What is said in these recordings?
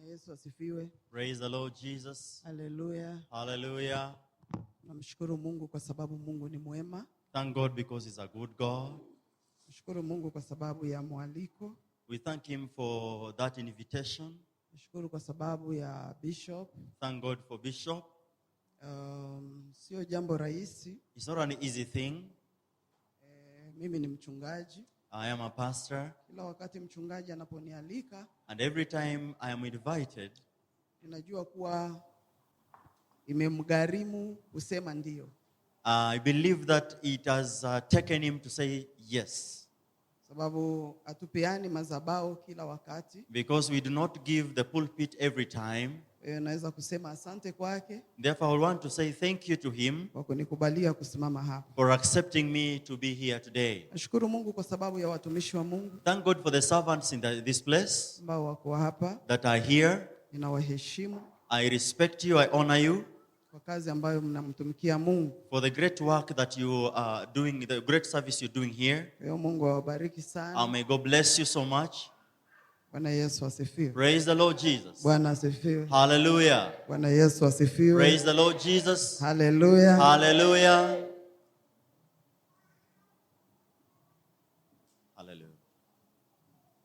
Yesu asifiwe. Praise the Lord Jesus. Hallelujah. Hallelujah. Namshukuru Mungu kwa sababu Mungu ni mwema. Thank God because He's a good God. Nashukuru Mungu kwa sababu ya mwaliko. We thank Him for that invitation. Nashukuru kwa sababu ya Bishop. Thank God for Bishop. Sio jambo rahisi. It's not an easy thing. Mimi ni mchungaji. I am a pastor. Kila wakati mchungaji anaponialika, And every time I am invited, ninajua kuwa imemgharimu kusema ndio. I believe that it has taken him to say yes. Sababu hatupeani madhabahu kila wakati. Because we do not give the pulpit every time. Naweza kusema asante kwake. Therefore, I want to say thank you to him kwa kunikubalia kusimama hapa. for accepting me to be here today. Nashukuru Mungu kwa sababu ya watumishi wa Mungu. Thank God for the servants in this place ambao wako hapa. that are here. Ninawaheshimu. I respect you, I honor you kwa kazi ambayo mnamtumikia Mungu. for the great work that you are doing, the great service you're doing here. Mungu awabariki sana. May God bless you so much. Bwana Yesu asifiwe. Praise the Lord Jesus. Bwana asifiwe. Hallelujah. Bwana Yesu asifiwe. Praise the Lord Jesus. Hallelujah. Hallelujah. Hallelujah.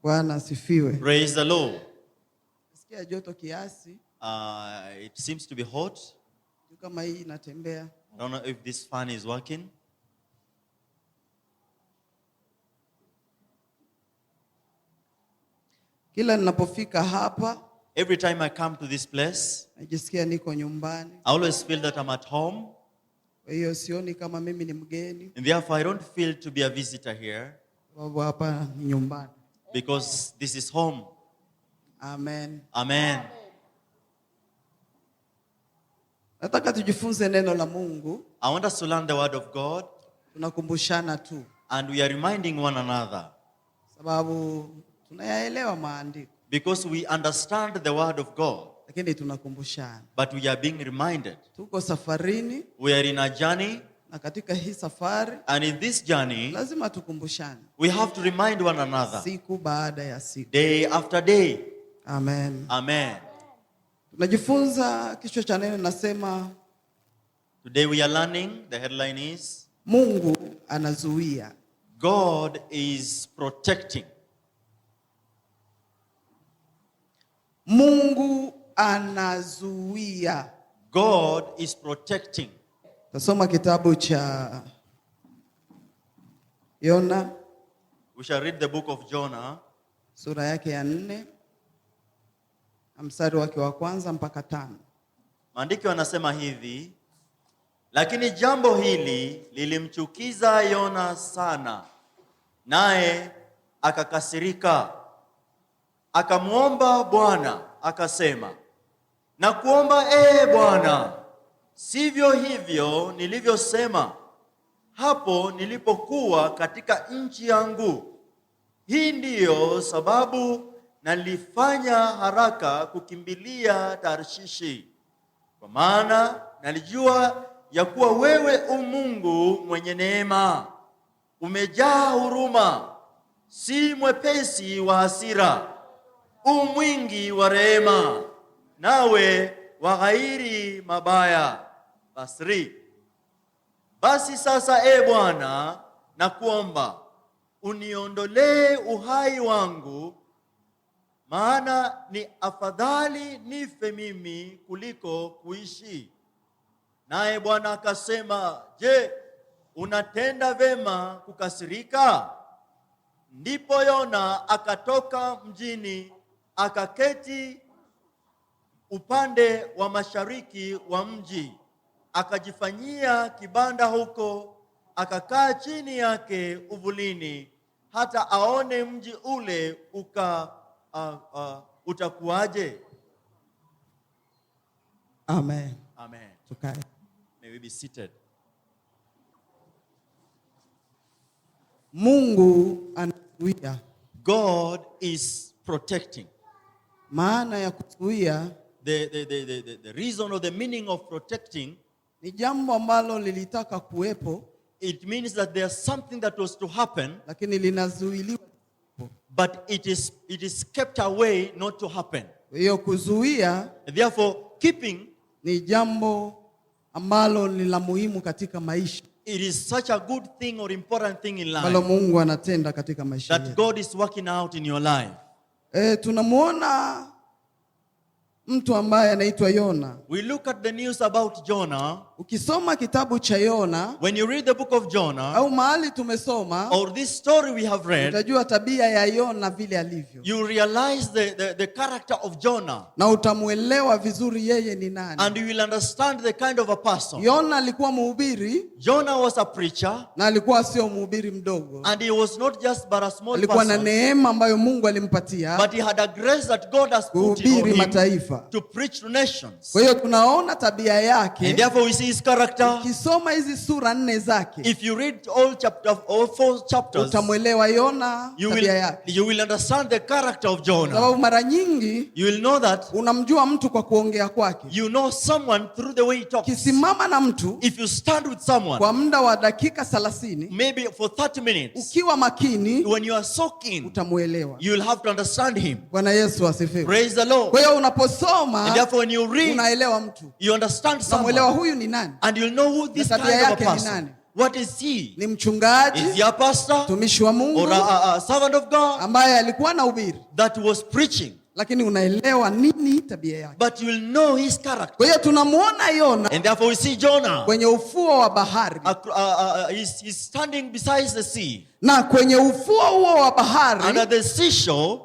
Bwana asifiwe. Praise the Lord. Nasikia joto kiasi. It seems to be hot. Kama hii inatembea. I don't know if this fan is working. Kila ninapofika hapa, every time I come to this place, najisikia niko nyumbani. I always feel that I'm at home. Kwa hiyo sioni kama mimi ni mgeni. And therefore I don't feel to be a visitor here. Sababu hapa ni nyumbani. Because this is home. Amen. Amen. Nataka tujifunze neno la Mungu. I want us to learn the word of God. Tunakumbushana tu. And we are reminding one another. Sababu tunayaelewa maandiko. Because we understand the word of God. Lakini tunakumbushana. But we are being reminded. Tuko safarini. We are in a journey. Na katika hii safari, and in this journey, lazima tukumbushane. We have to remind one another. Siku baada ya siku. Day after day. Amen. Amen. Tunajifunza, kichwa cha neno nasema, today we are learning, the headline is, Mungu anazuia. God is protecting. Mungu anazuia. God is protecting. Tasoma kitabu cha Yona. We shall read the book of Jonah. Sura yake ya 4. Mstari wake wa 1 mpaka 5. Maandiko yanasema hivi: lakini jambo hili lilimchukiza Yona sana, naye akakasirika. Akamwomba Bwana akasema, nakuomba Bwana, sivyo hivyo nilivyosema hapo nilipokuwa katika nchi yangu. Hii ndiyo sababu nalifanya haraka kukimbilia Tarshishi, kwa maana nalijua ya kuwa wewe Mungu mwenye neema, umejaa huruma, si mwepesi wa hasira, mwingi wa rehema, nawe waghairi mabaya. Basri. Basi sasa Bwana, nakuomba uniondolee uhai wangu, maana ni afadhali nife mimi kuliko kuishi. Naye Bwana akasema, je, unatenda vema kukasirika? Ndipo Yona akatoka mjini, akaketi upande wa mashariki wa mji, akajifanyia kibanda huko, akakaa chini yake uvulini, hata aone mji ule utakuwaje. Amen. Amen. Tukae. May we be seated. Mungu anazuia. God is protecting. Maana ya kuzuia, the reason or the meaning of protecting, ni jambo ambalo lilitaka kuwepo. It means that there's something that was to happen, lakini linazuiliwa, but it is kept away not to happen. Hiyo kuzuia, Therefore, keeping, ni jambo ambalo ni la muhimu katika maisha. it is such a good thing or important thing in Ambalo life Mungu anatenda katika maisha that yetu. God is working out in your life. Tunamuona mtu ambaye anaitwa Yona. We look at the news about Jonah. Ukisoma kitabu cha Yona, When you read the book of Jonah, au mahali tumesoma, or this story we have read, utajua tabia ya Yona vile alivyo. you realize the character of Jonah. Na utamuelewa vizuri yeye ni nani. And you will understand the kind of a person. Yona alikuwa mhubiri, Jonah was a preacher. na alikuwa sio mhubiri mdogo. And he was not just but a small Alikuwa na person. neema ambayo Mungu alimpatia But he had a grace that God has put in kuhubiri him mataifa. to preach to nations. Kwa hiyo tunaona tabia And yake. therefore we see his character. Ukisoma hizi sura 4 zake, If you read all 4 chapters, utamwelewa Yona tabia yake. you will understand the character of Jonah. Sababu mara nyingi You will know that unamjua mtu kwa kuongea kwake. you know someone through the way he talks. Kisimama na mtu If you stand with someone, kwa muda wa dakika 30, maybe for 30 minutes, ukiwa makini when you are so keen, utamuelewa. you will have to understand him. Bwana Yesu asifiwe. Praise the Lord. Kwa hiyo unaposoma, And therefore when you read, unaelewa mtu. you understand Unamuelewa someone. huyu ni nani? And you'll know who this Na kind tabia of a yake ni person. nani? What is he? Ni mchungaji, Is he a pastor mtumishi wa Mungu or a servant of God ambaye alikuwa na ubiri, that was preaching? lakini unaelewa nini tabia yake. But you will know his character. Kwa hiyo tunamuona Yona And therefore we see Jonah. kwenye ufuo wa bahari. He's standing beside the sea. Na kwenye ufuo huo wa bahari, And at the seashore,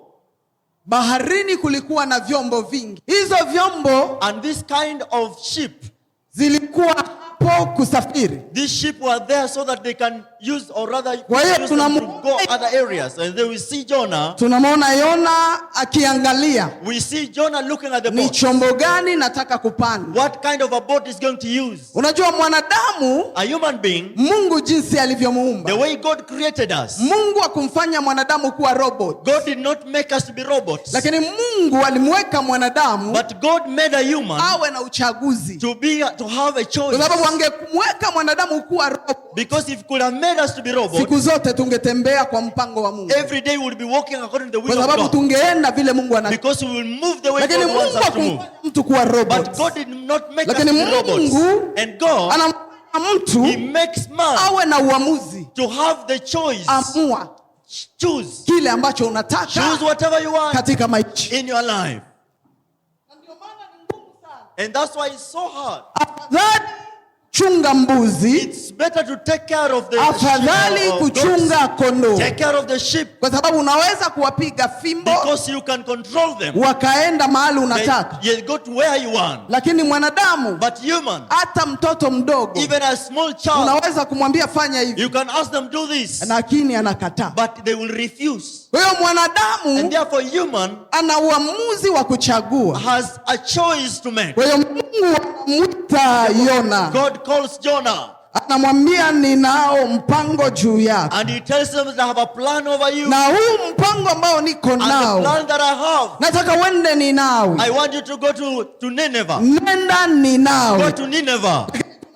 baharini kulikuwa na vyombo vingi. Hizo vyombo and this kind of ship, zilikuwa hapo kusafiri. these ship were there so that they can use, or rather Kwa hiyo use them to tunamuona go other areas. And then we see Jonah. Tunamwona Yona akiangalia We see Jonah looking at the ni boat. chombo gani nataka kupanda. What kind of a boat is going to use? Unajua mwanadamu, A human being, Mungu jinsi alivyomuumba, the way God created us. Mungu hakumfanya mwanadamu kuwa robot, God did not make us to be robots. lakini Mungu alimweka mwanadamu But God made a human awe na uchaguzi. to have a choice. Kwa sababu angemweka mwanadamu kuwa robot, Because if he could have made us to be robots, siku zote tungetembea kwa mpango wa Mungu, every day we would be walking according to the kwa will of sababu God. tungeenda vile Mungu anataka. Because we will move the way Lakini God wants Mungu us to move. hakumfanya mtu kuwa But robot, God did not make us lakini to be robots. Mungu And God, anamfanya mtu He makes man awe na uamuzi. to have the choice. Amua Choose. kile ambacho unataka Choose whatever you want katika maisha. in your life. And that's why it's so hard. Afadhali chunga mbuzi, It's better to take care of the afadhali sheep or goats. kuchunga kondoo, Take care of the sheep, kwa sababu unaweza kuwapiga fimbo because you can control them. wakaenda mahali unataka. You go to where you want. Lakini mwanadamu, But human, hata mtoto mdogo, even a small child, unaweza kumwambia fanya hivi, you can ask them do this, lakini anakataa. but they will refuse. Kwa hiyo And mwanadamu therefore human ana uamuzi wa kuchagua. has a choice to make. Kwa hiyo Mungu anamwita Yona, God calls Jonah anamwambia ninao mpango juu yako, and he tells them that I have a plan over you. na huu mpango ambao niko And the nao plan that I have, nataka uende Ninawi. I want you to go to Nineveh. Nenda Go Ninawi. to Nineveh.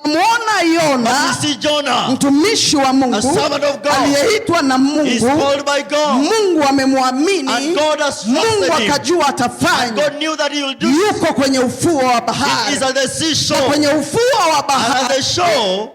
Muona But Yona, we see Jonah, mtumishi wa Mungu a servant of God. aliyeitwa na He's Mungu. called by God. Mungu amemwamini, And God has Mungu trusted him. akajua And atafanya. God knew that he will do. Yuko kwenye ufuo wa He bahari, is at the seashore. kwenye ufuo wa And at bahari the shore,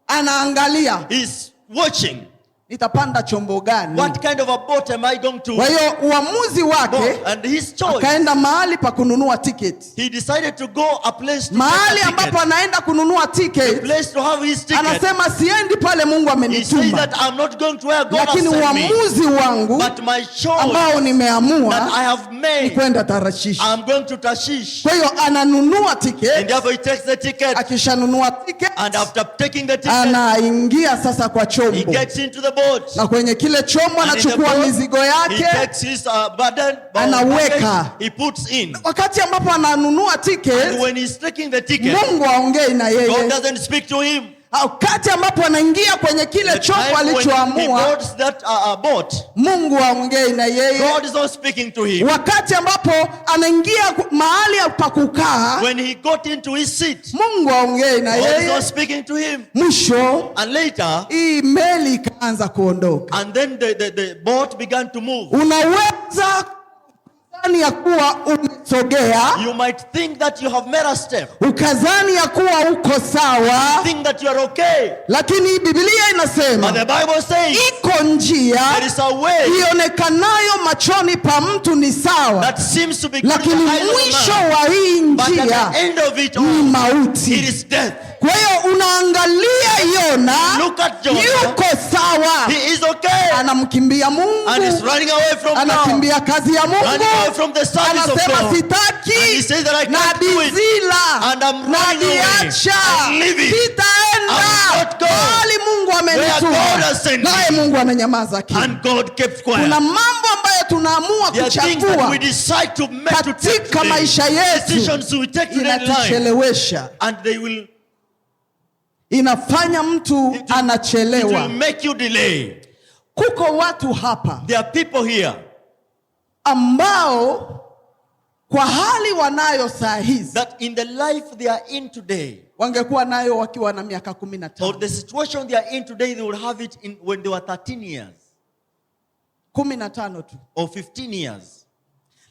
anaangalia, he's watching. nitapanda chombo gani? What kind of a boat am I going to Kwa hiyo uamuzi wake, go? And his choice, akaenda mahali pa kununua tiketi. he decided to go a place to Mahali get a ambapo ticket. anaenda kununua A tiketi, place to have his ticket. anasema siendi pale Mungu He says amenituma, that I'm not going to where God has lakini sent me. uamuzi wangu But my choice ambao that nimeamua I have ni made, kwenda Tarshishi. I'm going to Tarshish. Kwa hiyo ananunua And tiketi. therefore he takes the ticket. Akishanunua tiketi, And after taking the ticket, anaingia sasa kwa he chombo, gets into the boat. na kwenye kile chombo And in the anachukua boat, mizigo he yake. takes his burden, Anaweka. baggage, he puts in. Wakati ambapo ananunua And tiketi, when he's taking the ticket, Mungu aongei na God yeye. doesn't speak to him. Wakati ambapo anaingia kwenye kile The chombo time when he alichoamua, boards that boat, Mungu aongei na yeye. God is not speaking to him. Wakati ambapo anaingia mahali pa kukaa, When he got into his seat, Mungu aongei na God is yeye. not speaking to him. Mwisho And later, hii meli ikaanza kuondoka. and then the boat began to move. Unaweza ukazani ya kuwa umesogea, You might think that you have made a step. ukazani ya kuwa uko sawa, Think that you are okay. lakini Biblia But inasema the Bible says iko njia there is a way ionekanayo machoni pa mtu ni sawa, that seems to be good in lakini the eyes of mwisho a man. wa hii But at njia the end of it ni all, mauti. it is death. Kwa hiyo unaangalia Yona, Look at Jonah. yuko sawa, He is okay. anamkimbia And is Mungu, running away from God. anakimbia kazi ya Running away Mungu, from the service of anasema God. sitaki, And he says that I can't do it. nadizila, And I'm running away. nadiacha, I'm leaving. sitaenda I will not go bali Mungu where amenituma. God has sent me. Naye Mungu ananyamaza kimya. And God kept quiet. Kuna mambo ambayo tunaamua There are things that kuchagua we decide to make to take katika today. maisha yetu, Decisions we take today in life. inatuchelewesha, And they will inafanya mtu it will anachelewa. make you delay. Kuko watu hapa There are people here ambao kwa hali wanayo saa hizi that in the life they are in today, wangekuwa nayo wakiwa na miaka or 15, the situation they are in today, they will have it when they were 13 years 15 tu, or 15 years.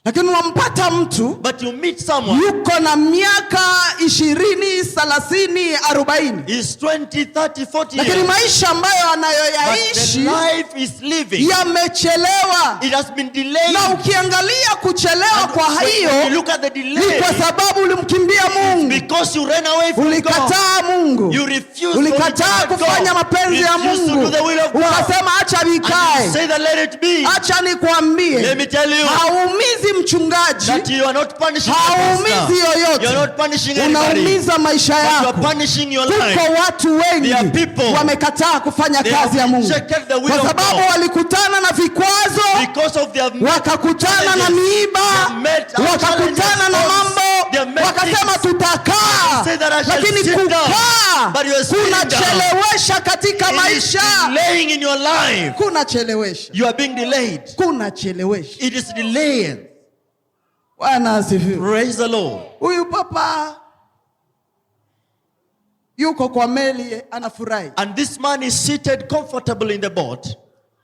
lakini unampata mtu But you meet someone, yuko na miaka 20, 30, 40, he's 20, 30, 40 lakini years. maisha ambayo But the anayoyaishi life is living. yamechelewa. It has been delayed. Na ukiangalia kuchelewa And kwa when you hiyo look at the ni delay, kwa sababu ulimkimbia Mungu, because you ran away from God. ulikataa Mungu, You refuse ulikataa to kufanya mapenzi ya refuse to Mungu, do the will of God. ukasema acha And you vikae. say that let it be. Acha nikwambie, Let me tell you hauumizi that mchungaji, you are not punishing the hauumizi pastor. You are yoyote, not punishing anybody. unaumiza maisha But you are yako. punishing your Kuko life. watu wengi There are people, wamekataa kufanya they kazi ya have Mungu rejected the will kwa of sababu God. walikutana na vikwazo, Because of their wakakutana na challenges. miiba, They have met wakakutana na challenges. mambo, They have met wakasema things. tutakaa, Say that I shall lakini sit down. kukaa But you are sitting down. kunachelewesha katika It is maisha, delaying in your life. kunachelewesha, You are being delayed. kunachelewesha. It is delaying. Bwana asifiwe. Praise the Lord. Huyu papa yuko kwa meli anafurahi, And this man is seated comfortably in the boat.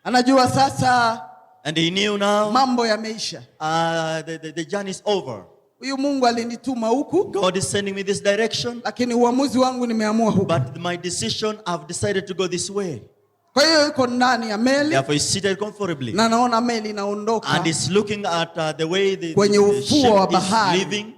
anajua sasa And he knew now mambo yameisha. the journey is over. Huyu Mungu alinituma huku, God is sending me this direction. lakini uamuzi wangu nimeamua huku. But my decision, I've decided to go this way. Kwa hiyo yuko ndani ya meli Therefore, he's seated comfortably. na naona meli inaondoka And he's looking at the way the kwenye ufuo wa ship is bahari. leaving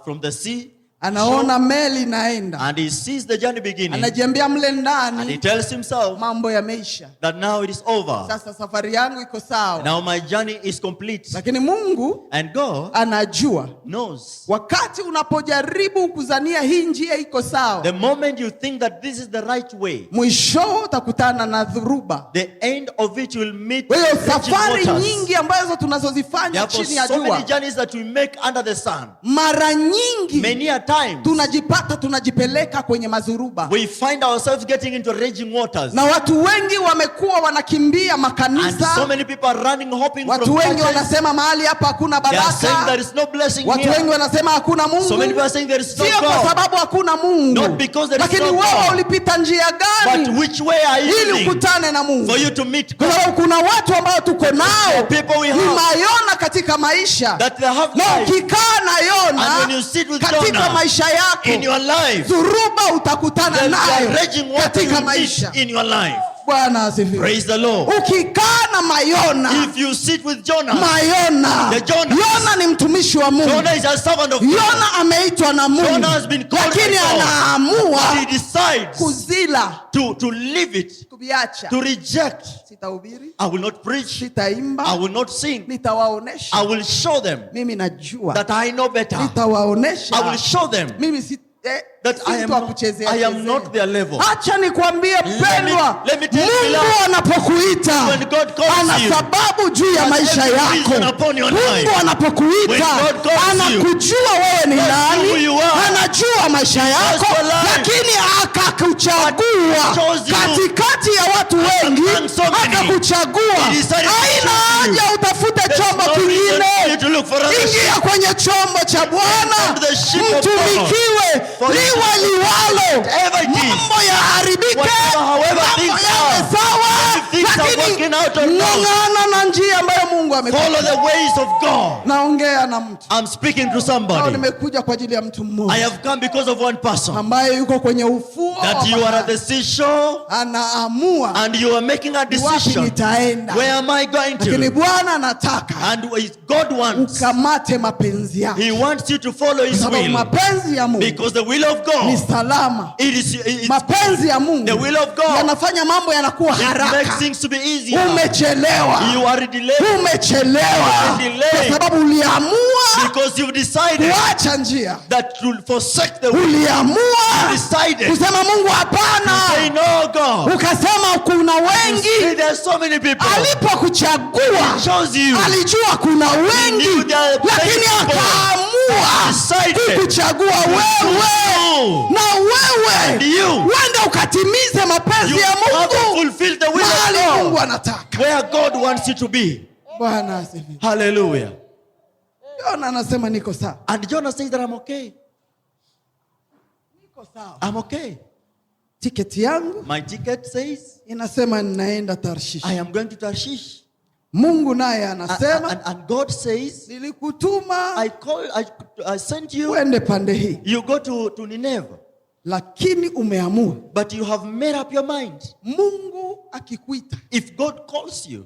from the sea. anaona meli inaenda, And he sees the journey beginning. anajiambia mle And he ndani tells himself mambo yameisha, that now it is over. sasa safari yangu iko sawa. Now my journey is complete. Lakini Mungu And God anajua knows. wakati unapojaribu kuzania hii njia iko sawa, The moment you think that this is the right way, mwisho utakutana na dhuruba. the end of it will meet Kwa hiyo raging safari waters. nyingi ambazo tunazozifanya Therefore, chini ya so many jua, journeys that we make under the sun, mara nyingi many a times tunajipata tunajipeleka kwenye madhuruba, we find ourselves getting into raging waters. na watu wengi wamekuwa wanakimbia And so makanisa. many people are running, hopping Watu from wengi churches. wanasema mahali hapa hakuna They are saying there baraka. is no blessing Watu wengi here. wanasema hakuna So many Mungu. people are saying there is no Sio kwa God. sababu hakuna Mungu, Not because there is lakini no wewe God. ulipita njia But gani which way are you ili using ukutane na Mungu? for you to meet Kwa God? sababu kuna watu ambao tuko nao People we ni have mayona katika maisha, that they have na life. ukikaa na And Yona when you sit with katika Jonah maisha yako, in your life, dhuruba utakutana there are nayo raging waters katika you maisha. meet in your life. Bwana asifiwe. Praise the Lord. Ukikaa na Mayona, If you sit with Jonah, Mayona, The Jonas. Yona ni mtumishi wa Mungu. Jonah is a servant of God. Yona ameitwa na Mungu, Jonah has been called lakini by God. anaamua But he decides kuzila, to leave it, kuviacha. to reject. Sitahubiri, I will not preach. I sitaimba, will not sing. nitawaonesha. I will show them Mimi najua, that I know better. nitawaonesha. I will show them Mimi si that I am not their level. Acha nikwambie mpendwa, let me tell you, Mungu beloved, anapokuita when God calls ana you, sababu juu ya has maisha every yako. reason upon your life. Mungu When anapokuita God calls you, anakujua wewe ni knows nani, who you are, anajua maisha yako, your life, lakini akakuchagua chose you katikati ya watu wengi, among so many. akakuchagua. He decided to Haina choose you. haja utafute There's chombo no reason for you kingine. to look for other Ingia sheep. kwenye chombo cha Bwana, Into the ship of God. mtumikiwe, For you liwa liwalo, whatever it is, mambo yaharibike, however mambo things yawe are, sawa, things lakini ng'ang'ana na njia ambayo Mungu amekupa. Follow the ways of God. Naongea na mtu. I'm speaking to somebody. Nimekuja kwa ajili ya mtu mmoja. I have come because of one person. Ambaye yuko kwenye ufuo. That you are at the seashore. Anaamua. And you are making a decision. Where am I going to? Lakini Bwana anataka. And God wants. Ukamate mapenzi yake. He wants you to follow His will. Mapenzi ya Mungu. Because the will of God. Ni salama. It's mapenzi ya Mungu. The will of God. Yanafanya mambo yanakuwa haraka. It makes things to be easier. Umechelewa. You are delayed. Umechelewa. Kwa sababu uliamua. Because you've decided. Kuacha njia. That you'll forsake the will. Uliamua. You decided. Kusema Mungu hapana. You say no God. Ukasema kuna wengi. You see there's so many people. Alipokuchagua. He chose you. Alijua kuna wengi. Lakini akaamua kukuchagua wewe. Na wewe. Wende ukatimize mapenzi ya Mungu. Fulfill the will of God. Mungu anataka. Where God wants you to be. Bwana asifiwe. Hallelujah. Yona anasema niko sawa. And Jonah says that I'm okay. Niko sawa. I'm okay. Tiketi yangu. My ticket says. Inasema ninaenda Tarshish. I am going to Tarshish. Mungu naye anasema. And God says. Nilikutuma. I sent you. Uende pande hii. You go to Nineveh. Lakini umeamua. But you have made up your mind. Mungu akikuita. If God calls you.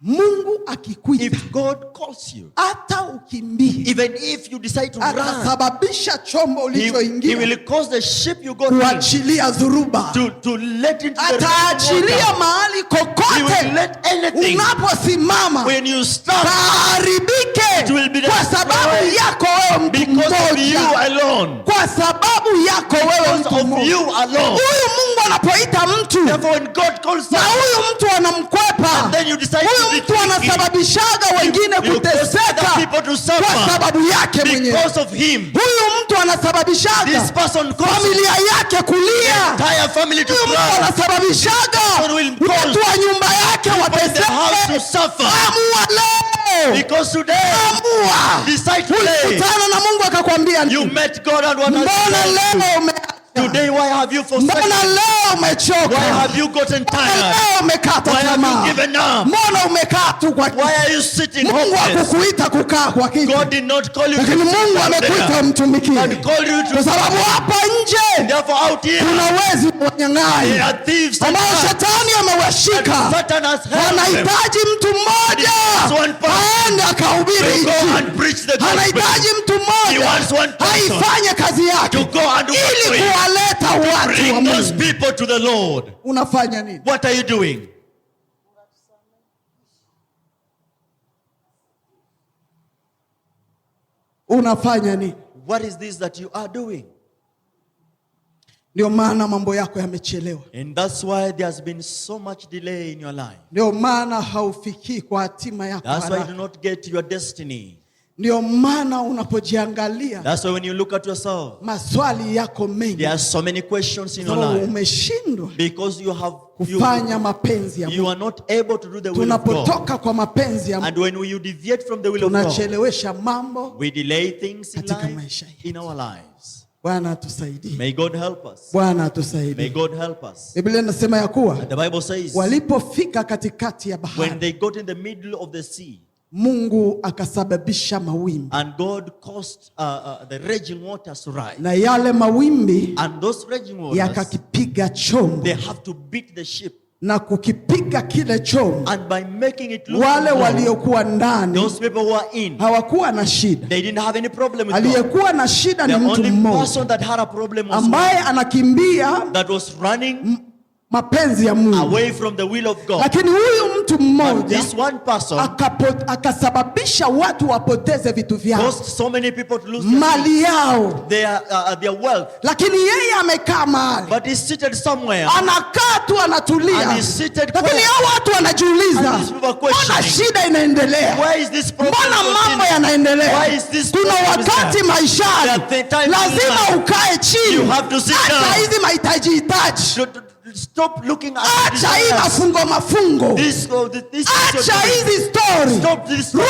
Mungu akikuita. If God calls you. Hata ukimbie. Even if you decide to run. Atasababisha chombo ulichoingia. He will cause the ship you got kuachilia dhuruba. To let into the ataachilia mahali kokote. He will let anything. Unaposimama. When you stop. Taharibike. It will be kwa sababu yako wewe mtu mmoja. Because of you alone. Kwa sababu yako wewe mtu mmoja. You alone. Huyu Mungu anapoita mtu. Therefore when God calls na huyu mtu anamkwepa. And then you decide mtu anasababishaga wengine kuteseka kwa sababu yake mwenyewe. Huyu mtu anasababishaga familia yake kulia. Huyu mtu anasababishaga watu wa nyumba yake wateseka. Amua leo. Amua. Ulikutana na Mungu akakwambia mbona leo today why have you forsaken? Mbona leo umechoka? Why have you gotten tired? Leo umekata tamaa. Why have you given up? Mbona umekaa tu kwa kiti? Why are you sitting hopeless? Mungu hakukuita kukaa kwa kiti. God did not call you to sit down. Mungu amekuita umtumikie. God called you to. Kwa sababu hapa nje. Therefore out here. Kuna wezi wanyang'anyi. There are thieves. Ambao shetani amewashika. Satan has held them. Anahitaji mtu mmoja. Aende akahubiri Injili. Anahitaji mtu mmoja. Aifanye kazi yake. To go and do ili kuwaleta watu wa Mungu. Those people to the Lord. Unafanya nini? What are you doing? Unafanya nini? What is this that you are doing? Ndio maana mambo yako yamechelewa. And that's why there has been so much delay in your life. Ndio maana haufikii kwa hatima yako. That's why you do not get to your destiny. Ndio maana unapojiangalia. That's why when you look at yourself. Maswali yako mengi. There are so many questions in your life. Umeshindwa. Because you have kufanya mapenzi ya Mungu. You are not able to do the will of God. Tunapotoka kwa mapenzi ya Mungu. And when you deviate from the will of God. Tunachelewesha mambo. We delay things in life, in our lives. Bwana atusaidie. May God help us. Bwana atusaidie. May God help us. Biblia inasema ya kuwa. The Bible says. Walipofika katikati ya bahari. When they got in the middle of the sea. Mungu akasababisha mawimbi. And God caused the raging waters to rise. Na yale mawimbi. And those raging waters. Yakakipiga chombo. They have to beat the ship. Na kukipiga kile chombo. And by making it loose. Wale waliokuwa ndani. Those people who are in. Hawakuwa na shida. They didn't have any problem with God. Aliyekuwa na shida ni mtu mmoja. The only person that had a problem was ambaye anakimbia. That was running. Mapenzi ya Mungu. Away from the will of God. Lakini huyu mtu mmoja this one person akasababisha watu wapoteze vitu vyao. Caused so many people to lose mali yao. Their wealth. Lakini yeye amekaa mahali. But he's seated somewhere. Anakaa tu anatulia. And he's seated. Lakini hao watu wanajiuliza. Mbona shida inaendelea? Why is this problem? Mbona mambo yanaendelea? Why is this? Kuna wakati maishani lazima ukae chini. You have to sit down. Hata hizi mahitaji. Stop looking at acha hii mafungo. Acha hizi story. Stop this story.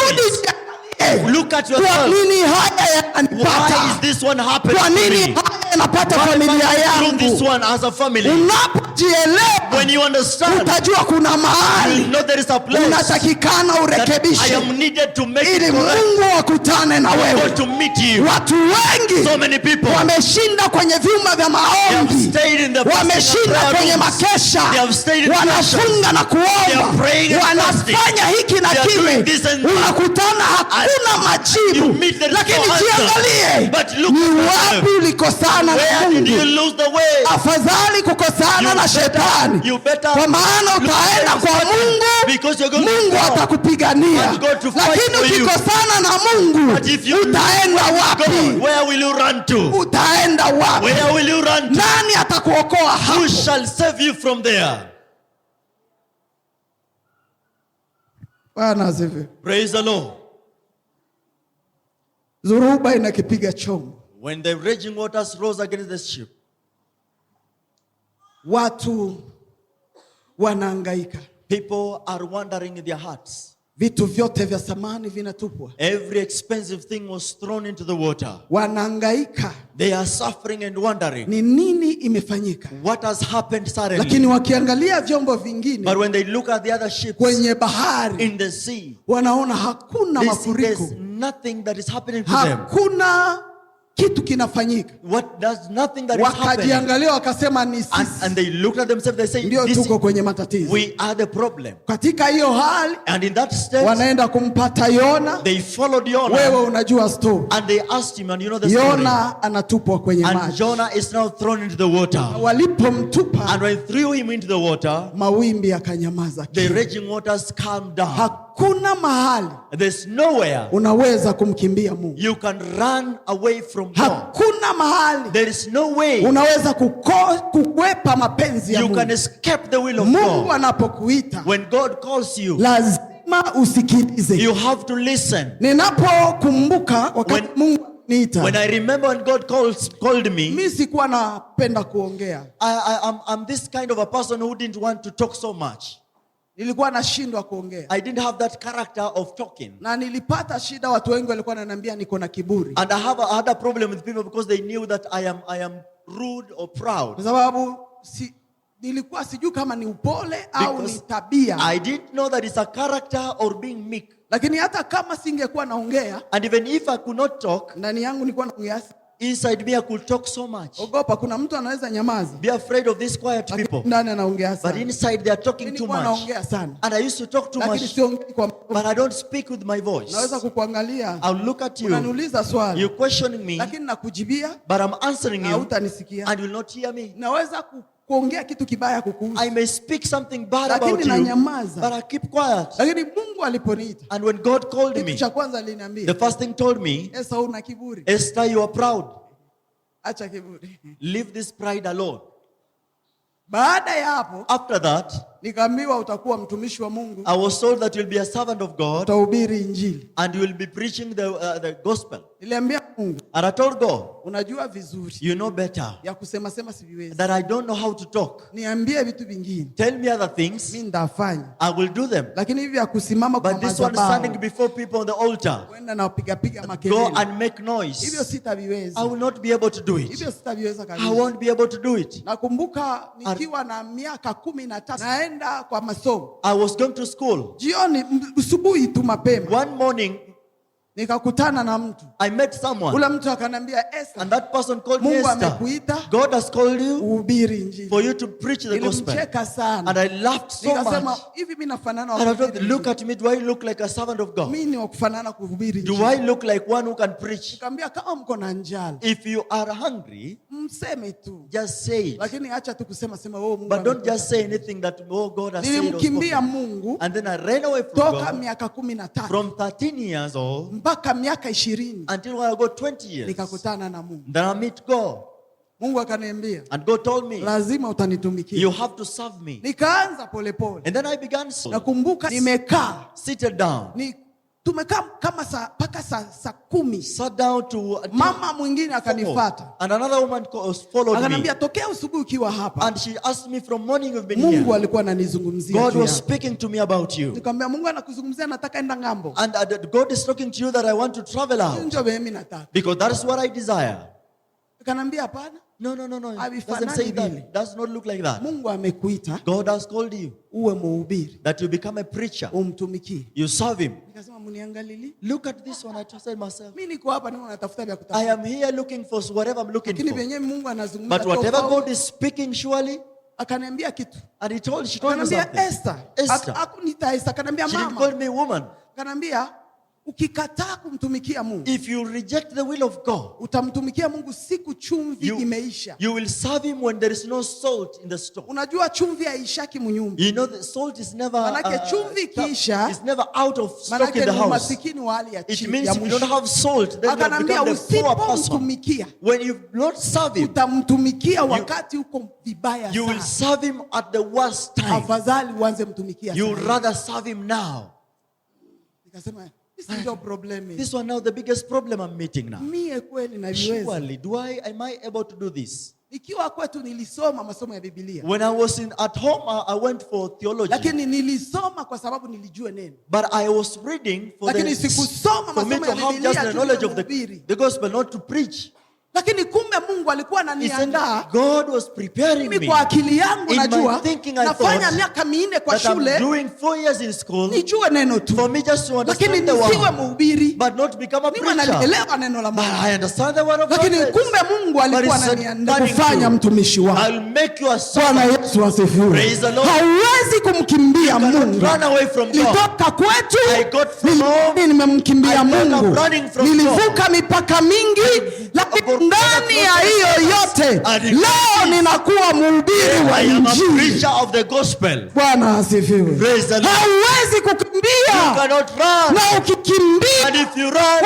Look at yourself. Kwa nini haya yananipata? Why is this one happening? Kwa nini haya yanapata familia yangu? This one as a family. Unapojielewa hapa, when you understand, utajua kuna you mahali know there is a place unatakikana that I urekebishe am needed to make it ili correct. Mungu akutane na God wewe. to meet you. Watu wengi So many people, wameshinda kwenye vyumba vya they have maombi, stayed in the wameshinda prayer kwenye rooms. makesha, They have stayed in wanafunga na They are kuomba, praying and wanafanya hiki na They are kile, doing this and that. unakutana hakuna You majibu. meet there is Lakini no answer. jiangalie, But look ni at wapi yourself. ulikosana na Where did you Mungu. lose the way? Afadhali kukosana na shetani, You better kwa maana look utaenda at kwa Satan, Mungu, because you're going to Mungu fall. atakupigania. And God to fight Lakini for you. ukikosana na Mungu, But if you utaenda wapi? God, where will you run to? Utaenda wapi? Where will you run to? Nani atakuokoa hapo? Who shall save you from there? Bwana asifiwe. Praise the Lord. Zoruba inakipiga chombo, When the raging waters rose against the ship, watu wanahangaika, people are wondering in their hearts. vitu vyote vya samani vinatupwa, Every expensive thing was thrown into the water. wanahangaika, They are suffering and wondering ni nini imefanyika. what has happened suddenly. Lakini wakiangalia vyombo vingine But when they look at the other ships kwenye bahari, in the sea, wanaona hakuna they see there's mafuriko, nothing that is happening to them. hakuna kitu kinafanyika. There's nothing that is happening. Wakajiangalia wakasema ni And sisi they looked at themselves, they say, ndio tuko kwenye matatizo. we are the problem. Katika hiyo hali And in that state, wanaenda kumpata Yona. they followed Wewe Jonah unajua story. and they asked him, and you know the story. Yona anatupwa kwenye And maji. Jonah is now thrown into the water. Walipomtupa, And when threw him into the water, mawimbi yakanyamaza. the raging waters calmed down. Hakuna mahali There's nowhere unaweza kumkimbia Mungu. you can run away from God. Hakuna mahali There is no way unaweza kukwepa mapenzi ya you can Mungu. escape the will of Mungu God. anapokuita When God calls you, lazima usikilize. you have to listen. Ninapokumbuka wakati Mungu aliniita, When I remember when God called me, mimi sikuwa napenda kuongea. I'm this kind of a person who didn't want to talk so much. Nilikuwa nashindwa kuongea. I didn't have that character of talking. Na nilipata shida, watu wengi walikuwa wananiambia niko na kiburi. And I had a problem with people because they knew that I am rude or proud. Kwa sababu nilikuwa sijui kama ni upole au ni tabia. I didn't know that it's a character or being meek. Lakini hata kama singekuwa naongea, And even if I could not talk, ndani yangu nilikuwa naongea. inside me I could talk so much. Ogopa, kuna mtu anaweza nyamaza, Be afraid of these quiet people. ndani anaongea But sana. inside they are talking too Nilikuwa much. naongea sana. And I used to talk too Lakini much. siongei kwa But I don't speak with my voice. naweza kukuangalia. I'll look at you. Unaniuliza swali. You questioning me, Lakini nakujibia but I'm answering na you hutanisikia. and you will not hear me. Naweza kuongea kitu kibaya kukuhusu. I may speak something bad Lakini about you, nanyamaza. but I keep quiet. Lakini Mungu aliponiita, And when God called kitu me, cha kwanza aliniambia, the first thing told me, Esa una kiburi. Esther, you are proud. Acha kiburi. Leave this pride alone. Baada ya hapo After that, nikaambiwa utakuwa mtumishi wa Mungu, I was told that you'll be a servant of God utahubiri injili. and you will be preaching the gospel. Niliambia Mungu, And I told God, unajua vizuri you know better ya kusema sema siviwezi. that I don't know how to talk. Niambie vitu vingine, Tell me other things, mimi nitafanya. I will do them. Lakini hivi ya kusimama kwa But this one standing madhabahu, before people on the altar, kwenda na piga go makelele, and make hivyo noise, sitaviwezi. I will not be able to do it. Hivyo sitaviweza I kabisa. won't be able to do it. Nakumbuka nikiwa na miaka 13 naenda kwa masomo. I was going to school. Jioni asubuhi tu mapema One morning, nikakutana na mtu. I met someone, Ule mtu akaniambia, Esther, and that person called me Mungu Esther. amekuita God has called you uhubiri injili. for you to preach the gospel. Nilimcheka sana. And I laughed so Nikasema, much. hivi mimi nafanana And I kuhubiri thought, look injili? at me, do I look like a servant of God? Mimi ni wa kufanana kuhubiri Do injili. I look like one who can preach? Nikamwambia kama mko na njala, If you are hungry, mseme tu. just say it. Lakini acha tu kusema oh Mungu. But don't amekuita. just say anything that, oh, God has said or Nilimkimbia spoken. Mungu And then I ran away from toka God miaka 13 from 13 years old mpaka miaka 20 until when I got 20 years. nikakutana na Mungu. Then I meet God. Mungu akaniambia, And God told me, lazima utanitumikia. you have to serve me. Nikaanza polepole. And then I began Nakumbuka nimekaa, seated down. tumekaa kama mpaka saa 10. Sat down to Mama mwingine akanifuata. and another woman followed me. Akaniambia, tokea asubuhi ukiwa hapa. And she asked me, from morning you've been Mungu here. alikuwa ananizungumzia. God juu was yako. speaking to me about you. Nikamwambia, Mungu anakuzungumzia, nataka enda ngambo. And God is talking to you that I want to travel out. Ndio mimi nataka. Because that is what I desire. Akaniambia hapana. No. Doesn't Havifanani say that. vile. Does not look like that. Mungu amekuita God has called you uwe mhubiri, that you become a preacher. umtumikie. You serve him. Nikasema mniangalili. Look at this one. I trusted myself. Mimi niko hapa niko natafuta vya I kutafuta. am here looking for whatever I'm looking Lakini for. venye Mungu anazungumza But whatever tofauti, God is speaking, surely, akaniambia kitu. and she told me Akaniambia something. Esther. Esther. Hakunita Esther, akaniambia She didn't call mama. me woman. Akaniambia ukikataa kumtumikia Mungu, If you reject the will of God, utamtumikia Mungu siku chumvi imeisha. you will serve him when there is no salt in the store. Unajua chumvi haishaki mnyumba. You know the salt is never Manake chumvi kiisha, it's never out of stock manake in the ni house. umasikini wa hali ya It chini means ya if you don't mwisho. have salt, then you Akaniambia become the poor person. usipomtumikia, When you not serve him, utamtumikia wakati uko vibaya you will sana. serve him at the worst time. Afadhali uanze mtumikia You would sasa. rather serve him now. Nikasema hii ndio problem. This one now the biggest problem I'm meeting now. Mie kweli naviweza. Surely, am I able to do this? Ikiwa kwetu nilisoma masomo ya Biblia. When I was at home, I went for theology. Lakini nilisoma kwa sababu nilijua neno. But I was reading for Lakini sikusoma for me masomo to ya have Biblia just the tu knowledge of kuhubiri. the gospel, not to preach. Lakini kumbe Mungu alikuwa He said, ananiandaa. God was preparing me. Mimi kwa akili yangu In my najua thinking, I nafanya thought miaka 4 kwa that I'm shule doing 4 years in school nijue neno tu. for me just to Lakini understand the nisiwe word, mhubiri. but not become a Niwe preacher. nalielewa neno la But Mungu. I understand the word of God. Lakini kumbe Mungu alikuwa But he said, ananiandaa "Planning kufanya to- mtumishi wake. I'll make you a Bwana servant." Yesu asifiwe. Praise the Lord. Hauwezi kumkimbia cannot Mungu. run away from God. Nilitoka kwetu, I got from home. nimemkimbia I ended up Mungu. running from Nilivuka mipaka mingi, lakini ndani ya hiyo yote And leo ninakuwa mhubiri wa I am a Injili. preacher of the gospel. Bwana asifiwe. Praise the Lord. Hauwezi You kukimbia, cannot run. na ukikimbia And if you run,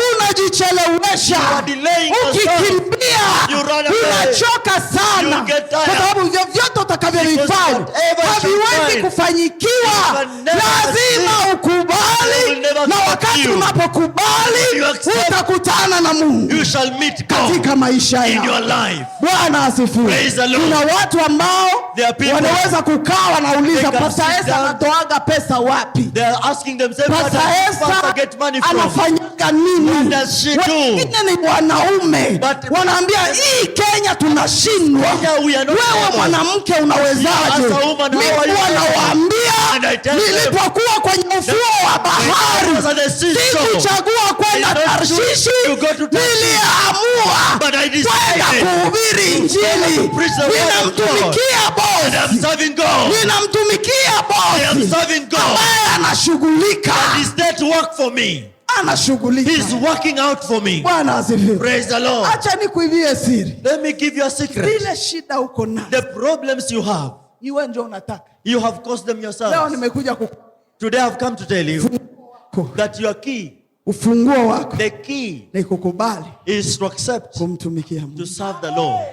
unajichelewesha. you are delaying yourself. Ukikimbia You run away. unachoka sana, You get tired. kwa sababu vyovyote utakavyovifanya Because whatever you haviwezi find, kufanyikiwa. you can never Lazima succeed. You ukubali, will never na succeed. wakati unapokubali You accept, utakutana na Mungu you shall meet God katika maisha in your yako. life. Bwana asifiwe. Praise the Lord. Kuna watu ambao There are people wanaweza kukaa wanauliza, they can Pastor sit Esther down. anatoaga pesa wapi? They are asking themselves, where Pastor does Pastor Esther get money from? anafanyaga nini? What does she do? Wengine ni wanaume But- wanaambia hii Kenya tunashindwa, Kenya we are not wewe able. mwanamke unawezaje? As a woman, how are Mimi you able? wanawaambia And I tell them, nilipokuwa kwenye ufuo wa bahari was at the seashore. sikuchagua kwenda It's not true. Tarshishi, You go to Tarshish. niliamua But I decided kwenda kuhubiri Injili. preach the word of Ninamtumikia and I'm bosi, serving God. ninamtumikia I am bosi serving God. ambaye anashughulika, He's there to work for me. anashughulika. He's working out for me. Bwana asifiwe. Praise the Lord. Acha nikuibie siri. Let me give you a secret. Ile shida uko nayo The problems you have, ni wewe ndio unataka. you have caused them Leo yourselves. nimekuja Today I've come to tell you kukufunguo. that your key, Ufunguo wako the key ni kukubali is to accept, kumtumikia to Mungu. serve the Lord,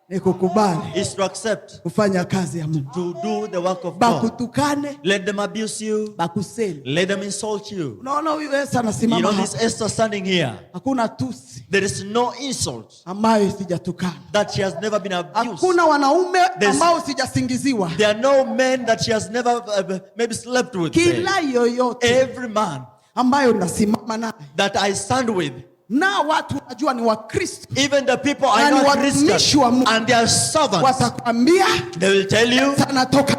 Ni kukubali is to accept, kufanya kazi ya Mungu. to do the work of God. Bakutukane, Let them abuse you. bakuseli. Let them insult you. Unaona huyu Yesu You anasimama know hapa. this Esther standing here. Hakuna tusi There is no insult ambayo sijatukana. that she has never been abused. Hakuna wanaume There's- ambao sijasingiziwa. There are no men that she has never maybe slept with. say. Kila yoyote Every man ambayo nasimama naye that I stand with, na watu wanajua ni Wakristo, even the people I Na ni know watumishi Christian wa Mungu. and they are servants, watakwambia they will tell you anatoka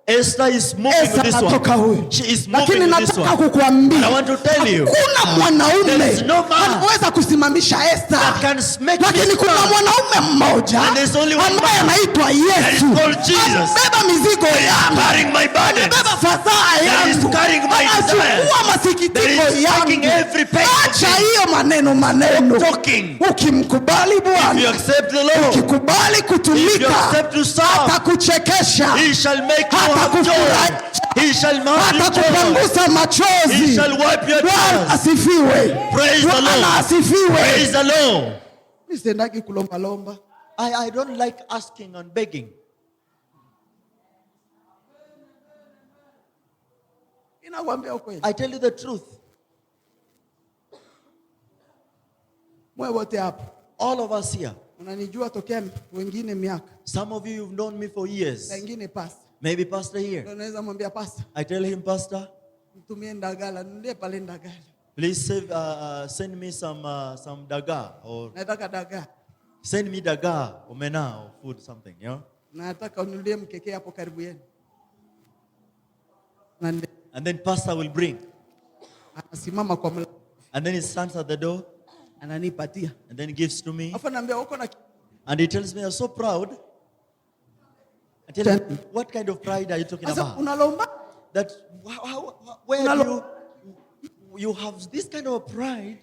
Esther is moving Esther with this anatoka one. huyu. She is Lakini moving with this nataka one. kukuambia I want to tell you, hakuna mwanaume there is no man anaweza kusimamisha that Esther, can make lakini this kuna man. mwanaume mmoja And there's only one ambaye man anaitwa that is Yesu, called Jesus. amebeba mizigo yangu, Carrying my burdens. amebeba fadhaa That is yangu, carrying my anachukua desires. masikitiko That is taking yangu. every pain of Acha me. hiyo maneno. Talking. Ukimkubali If you Bwana, accept the Lord, ukikubali if you kutumika, accept to serve, atakuchekesha, He shall make you have joy. atakufurahisha, He shall make you joy. atakupangusa He machozi. shall wipe your Bwana tears. asifiwe. Praise the Bwana Lord. asifiwe. Praise the Lord. Mimi sitaki kulombalomba. I don't like asking and begging. Ninakwambia ukweli. I tell you the truth. Mwe wote hapa All of us here, unanijua tokea wengine miaka, some of you, you've known me for years. wengine pasta. Maybe Pastor here. Ndio naweza mwambia pasta, I tell him, Pastor, mtumie ndagala, ndio pale ndagala. please send me some daga or Nataka dagaa. Send me dagaa, omena, or food, something, you know. Nataka ununulie mkeke hapo karibu yenu. And then pastor will bring. Anasimama kwa mlango. And then he stands at the door. Ananipatia. And then he gives to me. Afa naambia uko na. And he tells me, I'm so proud. I tell him, what kind of pride are you talking about? Unalomba? That where do you have this kind of a pride?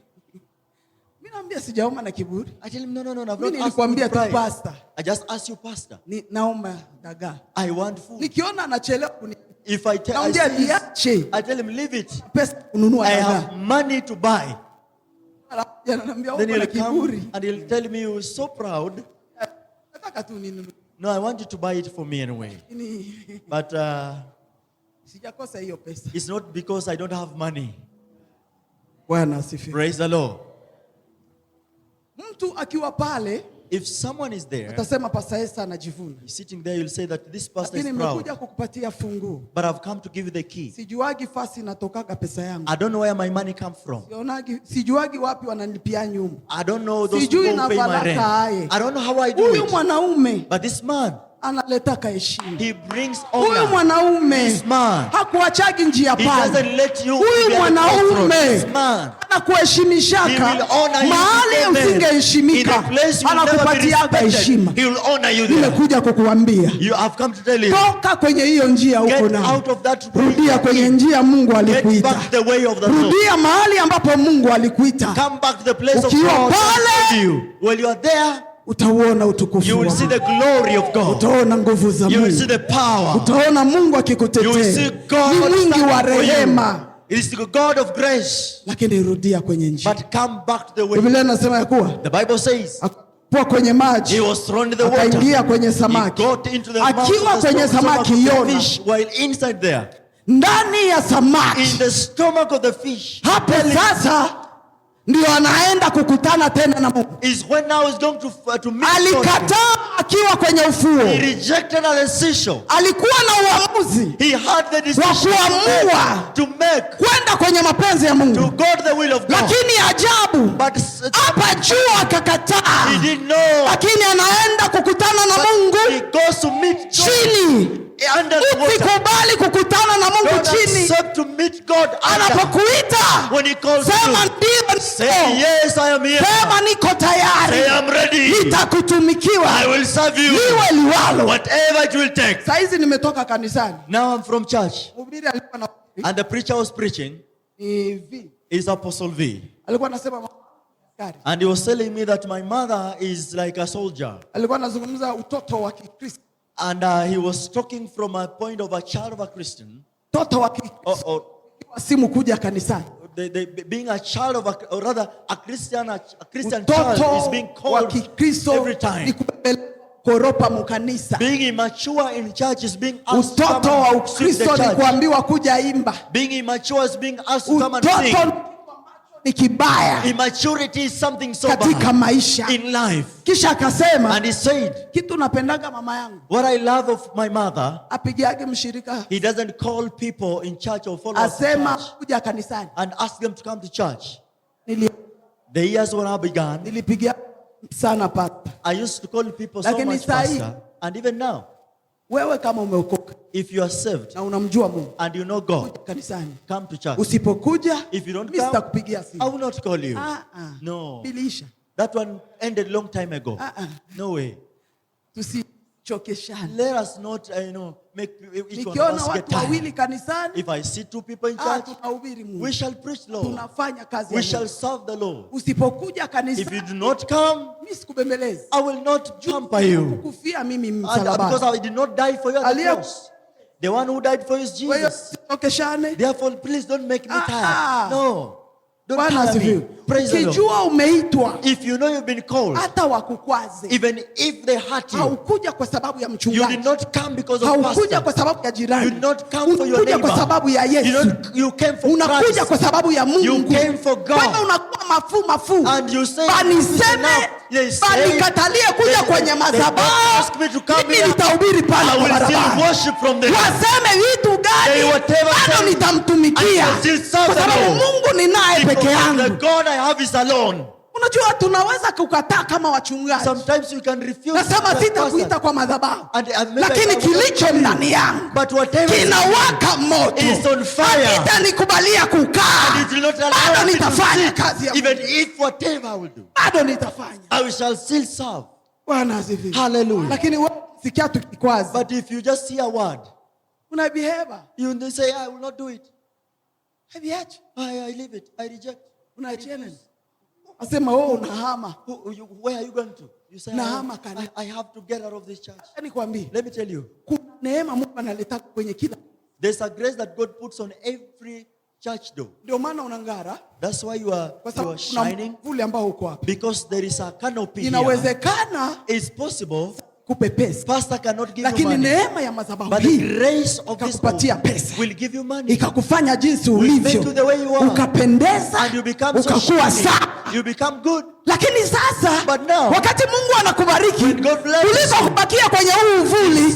Mimi naambia sijaomba na kiburi. I tell him, no, I've not asked nilikwambia tu pastor. I just asked you, pastor. Naomba dagaa. I want food. Nikiona anachelewa if I tell him, leave it. Pesa kununua I dagaa. have money to buy. Then he'll come and he'll tell me, you're so proud. No, I want you to buy it for me anyway. But it's not because I don't have money. Praise the Lord. If someone is there, he's sitting there, you'll say that this pastor is proud. But I've come to give you the key. I don't know where my money comes from. I don't know those people who pay my rent. I don't know how I do it. But this man, he brings honor. This man, he doesn't let you this man, he will honor you in a place you will never be respected. He will honor you there. You have come to tell you, get out of that way. Get back the way of the Lord. Come back to the place of God. When you are there, you will see the glory of God. You will see the power. You will see God for you. It is the God of grace. But come back to the way. The Bible says he was thrown in the water. He got into the mouth of the fish while inside there. In the stomach of the fish. Ndio anaenda kukutana tena na Mungu. Is when now is going to meet alikataa akiwa kwenye ufuo. He rejected at the seashore. Alikuwa na uamuzi. He had the decision to make kwenda kwenye mapenzi ya Mungu. To go to the will of God. Lakini ajabu. Hapa juu akakataa. He didn't know. Lakini anaenda kukutana na Mungu. He goes to meet God. Chini. Usikubali kukutana na Mungu chini. Anapokuita, sema ndio, say yes, I am here. Sema niko tayari. Say I'm ready. Nitakutumikiwa. I will serve you. Liwe liwalo. Whatever it will take. Saizi nimetoka kanisani. Now I'm from church. And the preacher was preaching. Is Apostle V. Alikuwa anasema and he was telling me that my mother is like a soldier. Alikuwa anazungumza utoto wa Kikristo. And he was talking from a point of a child of a Christian. Toto wa Kikristo. Simu kuja kanisani. Being a child of or rather a Christian child is being called every time. Koropa mukanisa. Being immature in church is being asked to come utoto wa Ukristo ni kuambiwa kuja imba. Being immature is being asked to come and sing. Ni kibaya. Immaturity is something so katika maisha. In life. Kisha akasema, and he said, kitu napendaga mama yangu. What I love of my mother, apigiage mshirika. He doesn't call people in church or followers asema kuja kanisani and ask them to come to church. The years when I began, nilipigia sana pastor. I used to call people so much pastor. And even now, wewe kama umeokoka, if you are saved na unamjua Mungu, and you know God, kanisani, come to church. Usipokuja, if you don't come, sitakupigia simu. I will not call you. No. Bilisha. That one ended long time ago. No way. Tusichokeshane. Let us not, make each one of us get tired. If I see two people in church, we shall preach the Lord. We shall serve the Lord. If you do not come, I will not jump by you. Because I did not die for you at the cross. The one who died for you is Jesus. Therefore, please don't make me tired. No. Don't tell me. Praise the Lord. If you know you've been called, even if they hurt you, you did not come because of pastor. You did not come for your neighbor. You came for Christ. You came for God. And you say, they ask me to come here. I will still worship from the nitamtumikia kwa sababu Mungu ninaye peke yangu. The God I have is alone. Unajua tunaweza kukataa kama wachungaji. Sometimes you can refuse. Nasema sitakuita kwa madhabahu. Lakini kilicho ndani yangu kinawaka moto. It's on fire. Hakitanikubalia kukaa. Bado nitafanya kazi ya Mungu. Even if whatever I will do. Bado nitafanya. I shall still serve. Bwana asifiwe. Hallelujah. Lakini wewe sikia tu kikwazi. But if you just see a word, una behave. You say I will not do it. Haviachi. I leave it. I reject. Unaachia nini? Asema wewe unahama. Where are you going to? You say nahama I have to get out of this church. Nikwambie. Let me tell you. Kuna neema Mungu analeta kwenye kila. There's a grace that God puts on every church door. Ndio maana unangara. That's why you are shining. Ule ambao uko hapa. Because there is a canopy here. Inawezekana. It's possible. Kupepesa. Pastor cannot give you money. Lakini neema ya madhabahu but the grace of this pesa. Will give you money. Ikakufanya jinsi ulivyo. Ukapendeza. And you become ukakuwa sawa. You become good. Lakini sasa now, wakati Mungu anakubariki ulipo kubakia kwenye huu uvuli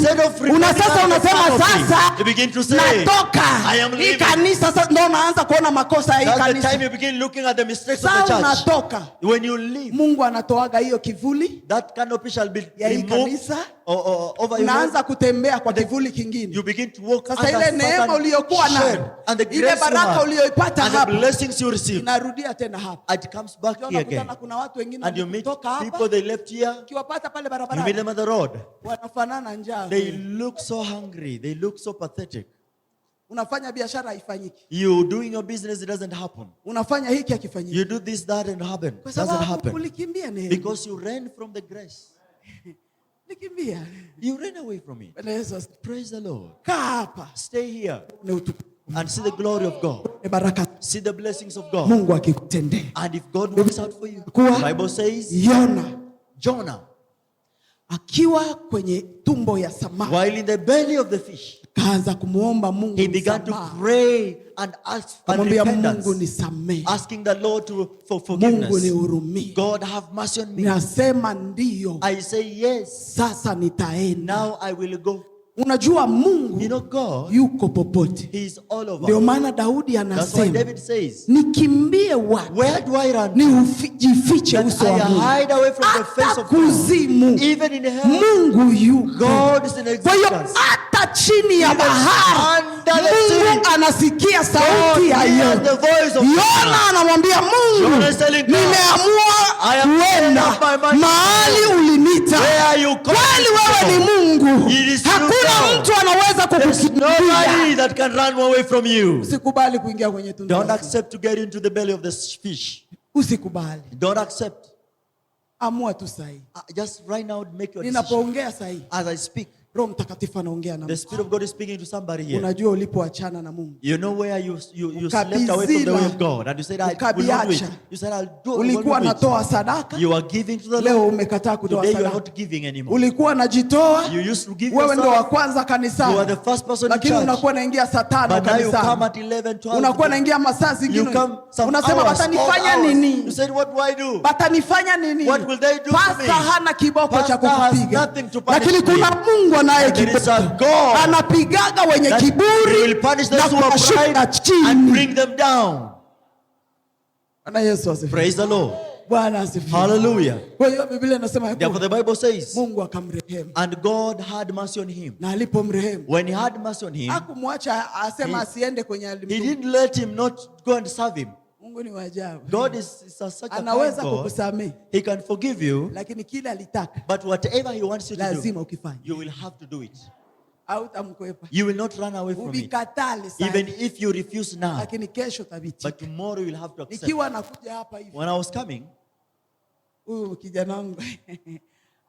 unasema sasa natoka hii kanisa sasa ndio unaanza kuona makosa ya hii kanisa. That's the time you begin looking at the mistakes of the church. Unatoka. When you leave, Mungu anatoaga hiyo kivuli, that canopy shall be removed over you. Unaanza kutembea kwa kivuli kingine. You begin to walk sasa ile neema uliyokuwa nayo ile baraka uliyoipata hapa blessings you receive inarudia tena hapa. It comes back here again. Kuna watu wengine and you meet people they left here. Ukiwapata pale barabarani. You meet them on the road. Wanafanana njaa. They look so hungry. They look so pathetic. Unafanya biashara haifanyiki. You doing your business, it doesn't happen. Unafanya hiki hakifanyiki. You do this, that, and happen. Doesn't happen. Because you ran from the grace. You ran away from it. Praise the Lord. Stay here and see the glory of God. See the blessings of God. And if God works out for you, the Bible says Jonah akiwa kwenye tumbo ya samaki, while in the belly of the fish, kaanza kumuomba Mungu, he began to pray and ask for repentance, Mungu nisamehe, asking the Lord for forgiveness. Mungu nihurumie, God have mercy on me. Nasema ndio, I say yes, sasa nitaenda, now I will go. Unajua Mungu, you know, God yuko popote. He is all over. Ndio maana Daudi anasema, that's why David says, nikimbie wapi? Where do I run? Nijifiche uso wa Mungu. I hide away from the face of God. Even in hell, Mungu yuko. God is in existence. Hata chini ya bahari Mungu anasikia sauti ya Yona. Anamwambia Mungu, nimeamua kuenda mahali ulinita. Kweli wewe ni Mungu. Hakuna mtu anaweza kukukimbia. Nobody that can run away from you. Usikubali kuingia kwenye tundu. Don't accept to get into the belly of the fish. Usikubali. Don't accept. Amua tu sahi. Just right now make your decision. Ninapoongea sahi, as I speak, Roho Mtakatifu anaongea na the Spirit of God is speaking to somebody here. Unajua ulipoachana na Mungu. You know where you slept away from the way of God and you said I will not do it. You said I'll do it. Ulikuwa natoa sadaka. You are giving to the Lord. Leo umekataa kutoa sadaka. Today you are not giving anymore. Ulikuwa unajitoa. You used to give wewe ndo wa kwanza kanisani. You are the first person in church. Lakini unakuwa unaingia saa 5 kanisani. You come at 11, 12. Unakuwa unaingia masaa zingine. Unasema batanifanya nini? You said what do I do? Batanifanya nini? What will they do to me? Pastor hana kiboko cha kukupiga. Lakini kuna Mungu anaye kiboko. Anapigaga wenye kiburi na kuwashusha chini and bring them down. Ana Yesu asifiwe. Praise the Lord. Bwana asifiwe. Hallelujah. Kwa hiyo Biblia inasema therefore the Bible says Mungu akamrehemu. And God had mercy on him. Na alipomrehemu, when he had mercy on him, hakumwacha asema asiende kwenye alimtume. He didn't let him not go and serve him. Mungu ni waajabu. God is such a anaweza kukusamehe. He can forgive you. Lakini kile alitaka, but whatever he wants you to lazima ukifanye. You will have to do it. Hautamkwepa. You will not run away from it. Even if you refuse now. Lakini kesho tabitika. But tomorrow you will have to accept. Nikiwa nakuja hapa hivi, when I was coming, huyu kijana wangu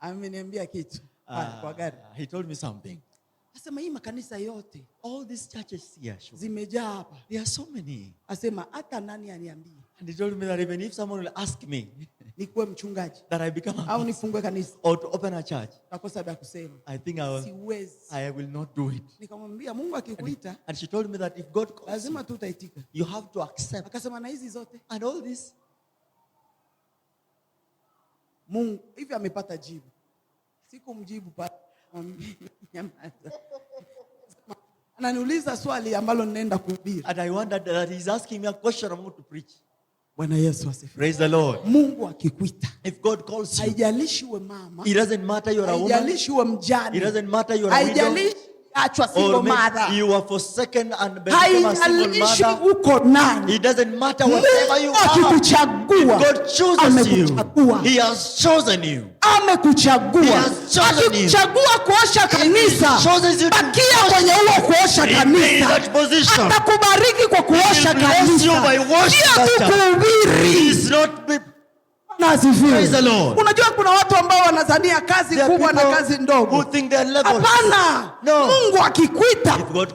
ameniambia kitu kwa gari. He told me something. Asema hii makanisa yote, all these churches here, zimejaa hapa. There are so many. Asema hata nani aniambie. And he told me that even if someone will ask me nikuwe mchungaji that I become au nifungue kanisa or to open a church, nakosa vya kusema. I think I will not do it. Nikamwambia Mungu akikuita, and she told me that if God calls, lazima tu utaitika. You have to accept. Akasema na hizi zote and all this, Mungu hivi amepata jibu. Sikumjibu pa nyamaza. Ananiuliza swali ambalo ninaenda kuhubiri. And I wondered that he's asking me a question I'm going to preach. Bwana Yesu asifiwe. Praise the Lord. Mungu akikuita, if God calls you, haijalishi uwe mama, it doesn't matter you're a woman, haijalishi uwe mjane, it doesn't matter you're a widow, achwa single mother, you are forsaken and become a single mother. Uko nani, it doesn't matter whatever you are. Akikuchagua, God chooses you. He has chosen you. Amekuchagua. Akikuchagua kuosha kanisa, bakia kwenye huo kuosha kanisa. Atakubariki kwa kuosha kanisa. Sio kuhubiri. Praise the Lord. Unajua kuna watu ambao wanazania kazi kubwa na kazi ndogo. Hapana. No. Mungu akikuita, uwe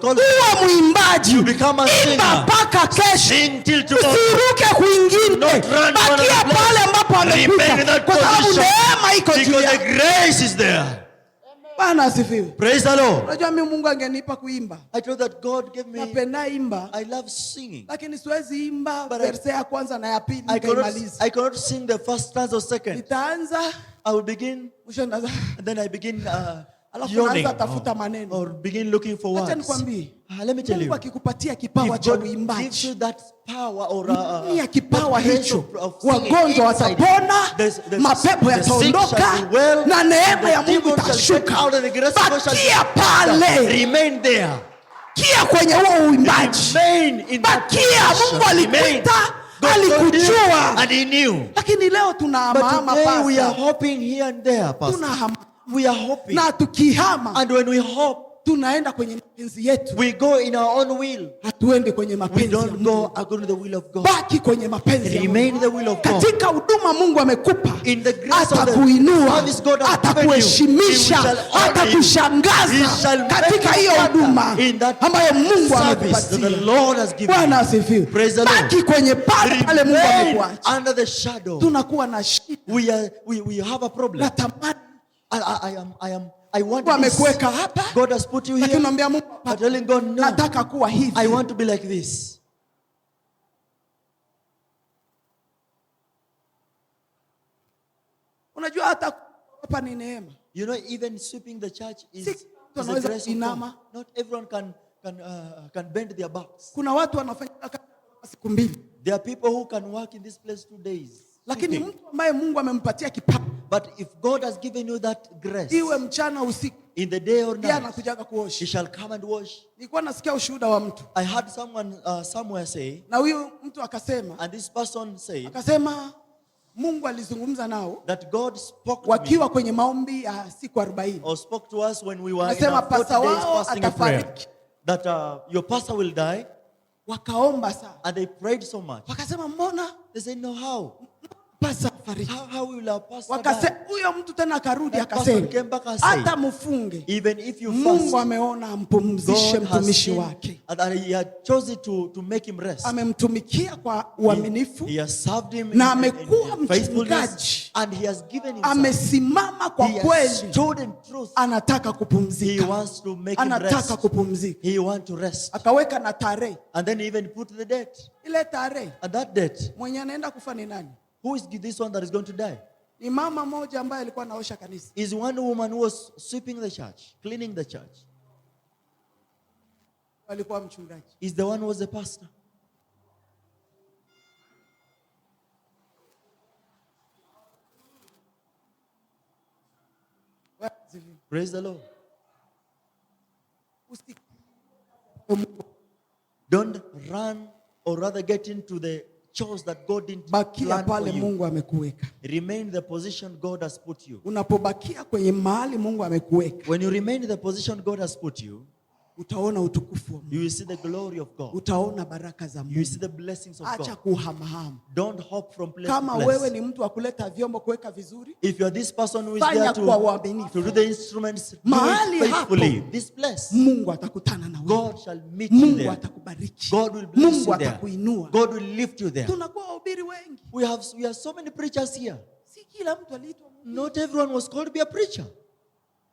mwimbaji, imba mpaka kesho. Usiruke kwingine. Bakia pale ambapo amekuita. Kwa sababu neema iko juu yako. The grace is there. Bwana asifiwe. Praise the Lord. Unajua mimi Mungu angenipa kuimba. I told that God gave me. Napenda imba. I love singing. Lakini siwezi imba verse ya kwanza na ya pili nikaimaliza. I cannot sing the first stanza or second. Nitaanza, I will begin, and then I begin yawning, or begin looking for words. Acha nikwambie. Let me tell you. Mungu akikupatia kipawa cha uimbaji, gives you that power or kipawa hicho, wagonjwa watapona, mapepo yataondoka, na neema ya Mungu itashuka. Bakia pale. Remain there. Bakia kwenye huo uimbaji. Bakia. Mungu alikuita, alikujua, and he knew. Lakini leo tunahama pasa. We are hopping here and there, pastor. We are hopping. Na tukihama, and when we hop, tunaenda kwenye mapenzi yetu. We go in our own will. Hatuendi kwenye mapenzi. We don't go according to the will of God. Baki kwenye mapenzi. Remain in the will of God. Katika huduma Mungu amekupa, in the grace of atakuinua, atakuheshimisha, atakushangaza katika hiyo huduma ambayo Mungu amekupatia. Bwana asifiwe. Baki kwenye pale Mungu amekuacha. Under the shadow. Tunakuwa na shida. We have a problem. Natamani I want amekuweka hapa. God has put you here. Lakini unamwambia Mungu, but telling God, no. Nataka kuwa hivi. I want to be like this. Unajua hata hapa ni neema. You know, even sweeping the church is a grace of God. Not everyone can bend their backs. Kuna watu wanafanya siku mbili. There are people who can work in this place 2 days. Lakini mtu ambaye Mungu amempatia kipawa, but if God has given you that grace, iwe mchana usiku, in the day or night, anakujaga kuosha. He shall come and wash. Nilikuwa nasikia ushuhuda wa mtu. I heard someone somewhere say, na huyo mtu akasema, and this person said, akasema Mungu alizungumza nao, that God spoke to wakiwa kwenye maombi ya siku 40. Or spoke to us when we were in our 40 days fasting and prayer. That your pastor will die. Wakaomba sana. And they prayed so much. Wakasema mbona? They said, no, how? How will our pastor wakasema, huyo mtu tena akarudi akasema, hata mfunge. Even if you fast, Mungu ameona ampumzishe mtumishi wake. And he had chosen to make him rest. Amemtumikia kwa uaminifu. He has served him na amekuwa mchungaji. And he has given himself. Amesimama kwa kweli. He has stood in truth. Anataka kupumzika. He wants to make him rest. Anataka kupumzika. He wants to rest. Akaweka na tarehe. And then he even put the date. Ile tarehe. And that date. Mwenye anaenda kufa ni nani? Who is this one that is going to die? Ni mama moja ambaye alikuwa anaosha kanisa. Is one woman who was sweeping the church, cleaning the church. Alikuwa mchungaji. Is the one who was the pastor. Praise the Lord. Don't run, or rather get into the chores that God didn't plan for you. Mungu amekuweka. Remain in the position God has put you. Unapobakia kwenye mahali Mungu amekuweka. When you remain in the position God has put you, utaona utukufu wa Mungu. You will see the glory of God. Utaona baraka za Mungu. You will see the blessings of God. Acha kuhamahama. Don't hop from place kama to place. Wewe ni mtu wa kuleta vyombo kuweka vizuri, if you are this person who is there to do the instruments faithfully, this place, Mungu atakutana na wewe. God shall meet you there. Mungu atakubariki. God will bless Mungu you there. atakuinua. God will lift you there. Tunakuwa wahubiri wengi. We have so many preachers here. Si kila mtu aliitwa mhubiri. Not everyone was called to be a preacher.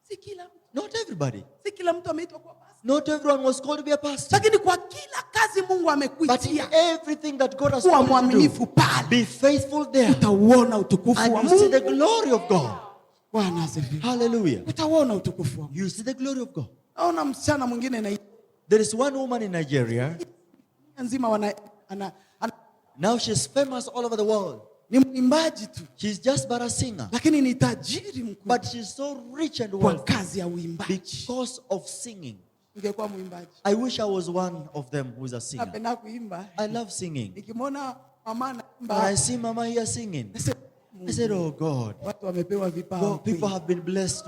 Si kila mtu. Not everybody. Si kila mtu ameitwa kuwa pastor. Not everyone was called to be a pastor. Lakini kwa kila kazi Mungu amekuitia, but everything that God has called you to do, be faithful there. Utaona utukufu wa Mungu. And you see the glory of God. Bwana asifiwe. Hallelujah. Utaona utukufu wa Mungu. You see the glory of God. Naona msichana mwingine na there is one woman in Nigeria. Nzima Now she's famous all over the world. Ni mwimbaji tu. She's just but a singer. Lakini ni tajiri mkubwa. But she's so rich and wealthy. Kwa kazi ya uimbaji. Because of singing. Ningekuwa mwimbaji. I wish I was one of them who is a singer. Napenda kuimba. I love singing. Nikimwona mama anaimba. When I see mama here singing, I said, oh God. Watu wamepewa vipawa. God, people have been blessed.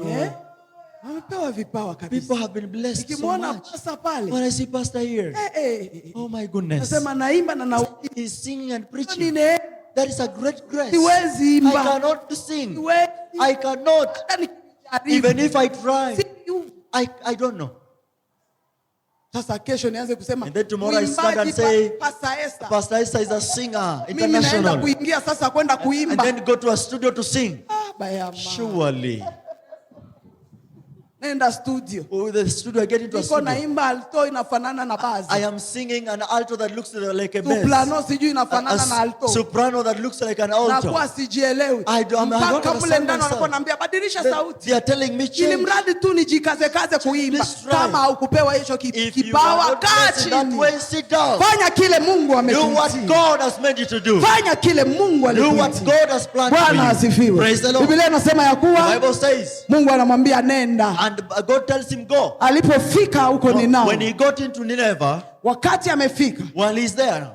Wamepewa vipawa kabisa. People have been blessed so much. Pale. When I see pastor here, oh my goodness. Nasema naimba na he's singing and preaching. That is a great grace. Siwezi imba. I cannot sing. I cannot. Even if I try. I don't know. Sasa kesho nianze kusema. And then tomorrow I stand and say, Pastor Esther is a singer, international. Mimi naenda kuingia sasa kwenda kuimba. And then go to a studio to sing. Surely. Nenda studio. Oh, the studio, I get into a studio. Naimba alto inafanana na bass. I am singing an alto that looks like a bass. Soprano sijui inafanana na alto. Soprano that looks like an alto. Nakuwa sijielewi. I don't understand myself. Wanaambia badilisha sauti. They are telling me change. Ili mradi tu nijikaze kuimba. Kama haukupewa hicho kipawa kaa chini. Fanya kile Mungu amekuitia. Do what God has made you to do. Fanya kile Mungu alikuitia. Do what God has planned for you. Bwana asifiwe. Praise the Lord. Biblia inasema ya kuwa the Bible says, Mungu anamwambia nenda. And God tells him go. Alipofika huko Ninawi. When he got into Nineveh, wakati amefika, while he's there,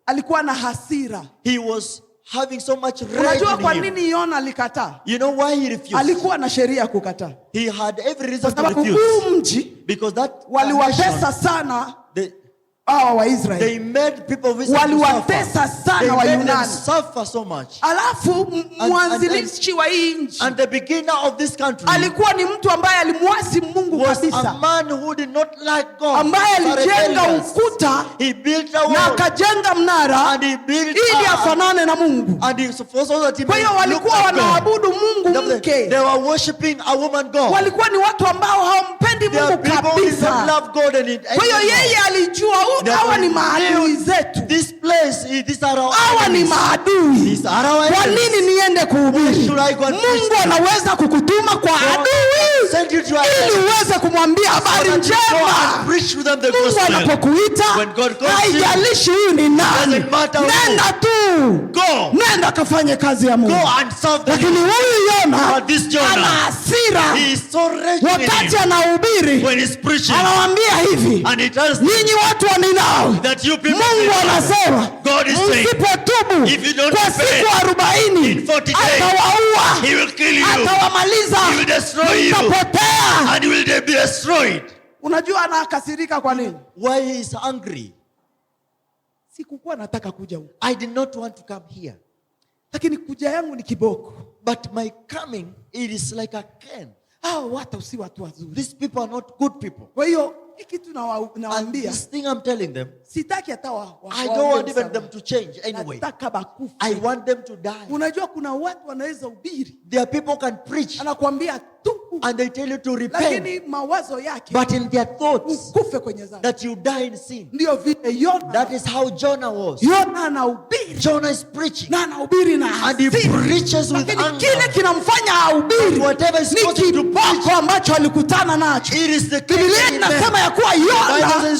alikuwa na hasira. He was having so much rage. Unajua kwa nini Yona alikataa? You know why he refused? Alikuwa na sheria ya kukataa. He had every reason to refuse. Mji, because that waliwatesa sana hawa wa Israeli. They made people visit waliwatesa sana wa Yunani. Suffer so much. Alafu mwanzilishi wa hii nchi, and the beginner of this country, alikuwa ni mtu ambaye alimwasi Mungu kabisa. A man who did not like God. Ambaye alijenga ukuta, he built a wall, na akajenga mnara, and he built ili afanane na Mungu. And he supposed that he. Kwa hiyo walikuwa wanaabudu Mungu mke. They were worshiping a woman God. Walikuwa ni watu ambao hawampendi Mungu kabisa. Kwa hiyo yeye alijua hawa ni maadui zetu. This place, these are our hawa ni maadui. Kwa nini niende kuhubiri? Mungu anaweza kukutuma kwa adui ili uweze kumwambia habari njema. Mungu anapokuita, haijalishi huyu ni nani, nenda tu. Nenda kafanye kazi ya Mungu. Lakini huyu Yona ana hasira. Wakati anahubiri, anawaambia hivi, nyinyi watu wa Ninawi, Mungu anasema msipotubu kwa siku 40 atawaua, atawamaliza, mtapotea. Unajua anakasirika kwa nini? Why he is angry? Sikukuwa nataka kuja huko. I did not want to come here. Lakini kuja yangu ni kiboko. But my coming, it is like a cane. Watu si watu wazuri. These people are not good people. Kwa hiyo kitu nawaambia, this thing I'm telling them, sitaki hata I don't want even them to change anyway. I want them to die. Unajua kuna watu wanaweza hubiri. There are people can preach. Anakuambia tubu. And they tell you to repent. Lakini mawazo yake, but in their thoughts, ukufe kwenye dhambi. That you die in sin. Ndio vile Yona. That is how Jonah was. Yona anahubiri. Jonah is preaching. Na anahubiri na and he preaches with anger. Kile kinamfanya ahubiri, whatever is causing to preach, ambacho alikutana nacho. It is the Biblia inasema ya kuwa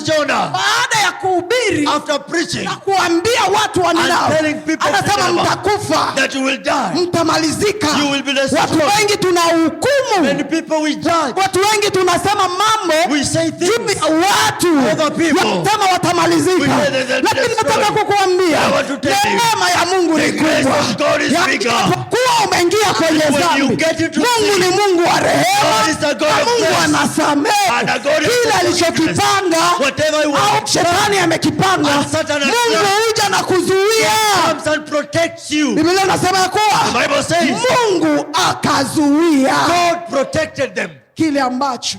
Jonah, baada ya kuhubiri, after preaching, na kuambia watu wa Ninawi, anasema mtakufa, that you will die, mtamalizika, you will be destroyed. Watu wengi tunahukumu, many people we judge, watu wengi tunasema mambo, we say things, watu wanasema watamalizika. Lakini nataka kukuambia neema ya Mungu ni kubwa. Kuwa umeingia kwenye dhambi, Mungu ni Mungu wa rehema, Mungu anasamehe. Kila alichokipanga au shetani amekipanga, Mungu huja na kuzuia. Biblia inasema ya kuwa Mungu akazuia. God protected them. Kile ambacho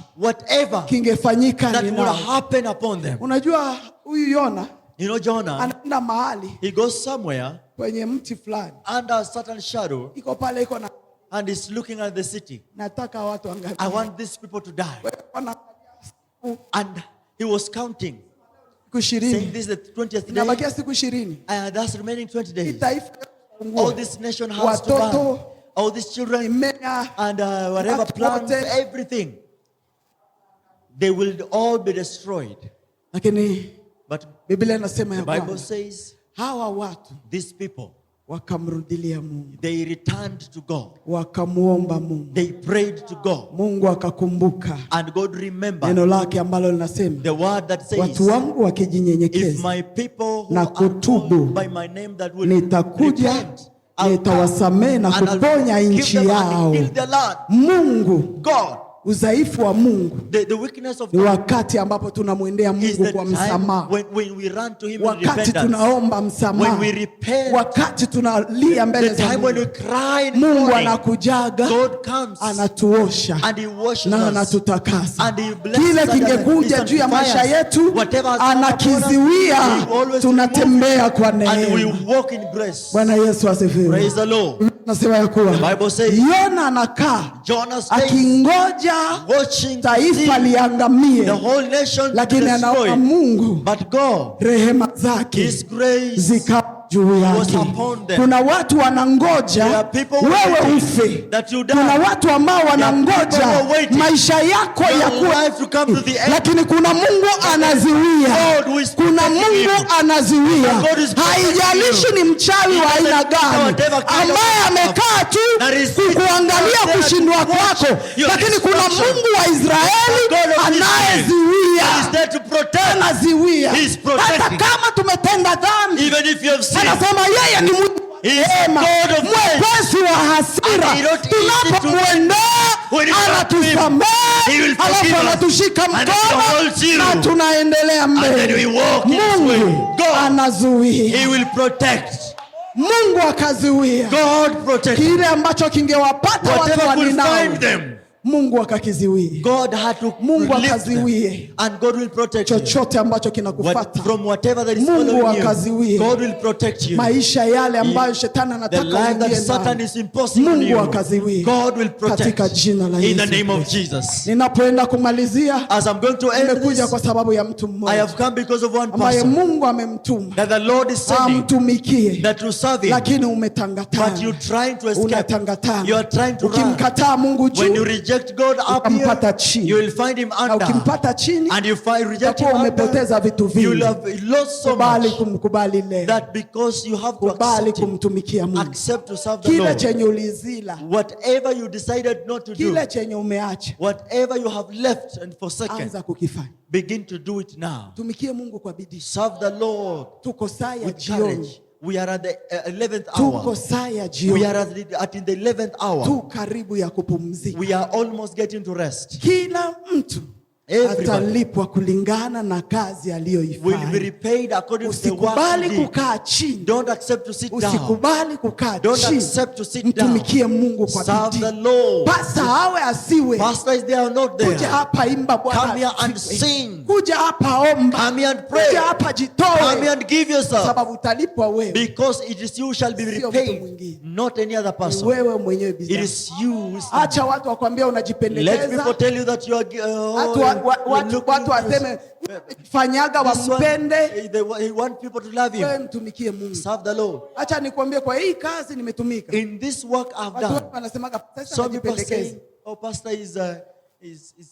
kingefanyika that will happen upon them. Unajua huyu Yona, you know Jonah, anaenda mahali, he goes somewhere kwenye mti fulani, under a certain shadow, iko pale, iko na, and he's looking at the city. Nataka watu angalia, I want these people to die. And he was counting, saying this is the 20th day, inabakia siku 20, that's remaining 20 days. All this nation has to burn. All these children and whatever plans, everything, they will all be destroyed. But the Bible says Hawa watu, these people, wakamrudilia Mungu. They returned to God. Wakamuomba Mungu. They prayed to God. Mungu akakumbuka. And God remembered. Neno lake ambalo linasema, the word that says, watu wangu wakijinyenyekeza if my people who na kutubu, by my name that will nitakuja, repent, nitawasamehe na kuponya nchi yao. Mungu, God, udhaifu wa Mungu the weakness of ni wakati ambapo tunamwendea Mungu kwa msamaha, when we run to him wakati tunaomba msamaha, when we repent, wakati tunalia mbele za Mungu, when we cry, Mungu anakujaga, God comes, anatuosha and he washes na us, anatutakasa. and he blesses kile kingekuja juu ya maisha yetu anakiziwia, tunatembea kwa neema. Bwana Yesu asifiwe. Praise the Lord. Nasema ya kuwa Yona anakaa akingoja taifa liangamie, lakini anaomba Mungu rehema zake zika juu yake. Kuna watu wanangoja wewe ufe. Kuna watu ambao wanangoja maisha yako yakuwe, lakini kuna Mungu anaziwia. Kuna Mungu anaziwia. Haijalishi ni mchawi wa aina gani ambaye amekaa tu kukuangalia kushindwa kwako, lakini kuna Mungu wa Israeli anayeziwia. Anaziwia. Hata kama tumetenda dhambi, anasema yeye ni mwepesi wa hasira. Tunapomwendea anatusamehe, alafu anatushika mkono na tunaendelea mbele. Mungu anazuia. Mungu akazuia kile ambacho kingewapata watu wa Ninawi. Mungu akakiziwie. Mungu akaziwie. And God will protect you. Chochote ambacho kinakufuata. From whatever that is Mungu akaziwie. God will protect you. Maisha yale ambayo shetani anataka uingie. Mungu akaziwie. God will protect. Katika jina la Yesu. In the name of Jesus. Ninapoenda kumalizia, as I'm going to end nimekuja kwa sababu ya mtu mmoja. I have come because of one person. Ambaye Mungu amemtuma. That the Lord is sending. Amtumikie. That to serve him. Lakini umetangatana. But you're trying to escape. Unatangatana. You are trying to run. Ukimkataa Mungu juu, when you reject God up here, you will find him under. And you find reject him under, you will have lost so much. That because you have to accept to serve the Lord. Whatever you decided not to do, whatever you have left and forsaken, begin to do it now. Serve the Lord with courage. We are at the 11th hour. We are at the 11th hour. We are almost getting to rest. Atalipwa kulingana na kazi aliyoifanya. Will be repaid according to the work he did. Kukaa chini. Don't accept to sit down. Usikubali kukaa chini. Don't accept to sit down. Mtumikie Mungu kwa bidii. Serve the Lord. Pastor awe asiwe. Pastor is there or not there. Kuja hapa imba Bwana. Come here and sing. Kuja hapa omba. Come here and pray. Kuja hapa jitoe. Come here and give yourself. Sababu utalipwa wewe. Because it is you shall be repaid. Not any other person. Wewe mwenyewe binafsi. It is you. Acha watu wakwambia unajipendekeza. Let people tell you that you are watu waseme fanyaga wampende. He want people to love him. Wewe mtumikie Mungu. Serve the Lord. Acha nikwambie kwa hii kazi nimetumika. In this work I've done. Watu wanasemaga sasa najipendekeza. Oh, pastor is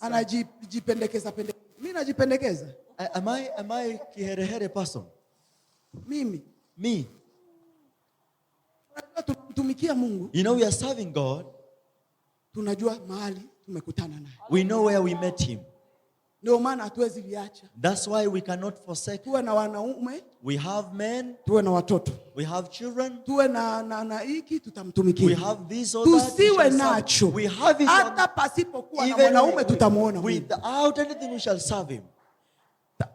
anajipendekeza pendekeza. Mimi najipendekeza. Am I kiherehere person? Me. Tunamtumikia Mungu. You know we are serving God. Tunajua mahali tumekutana naye. We know where we met him. Ndio maana hatuwezi viacha. That's why we cannot forsake. Tuwe na wanaume, we have men, tuwe na watoto, we have children, tuwe na hiki tutamtumikia. We have this or that. Tusiwe nacho. We have it. Hata pasipokuwa na wanaume tutamuona Mungu. Without anything we shall serve him.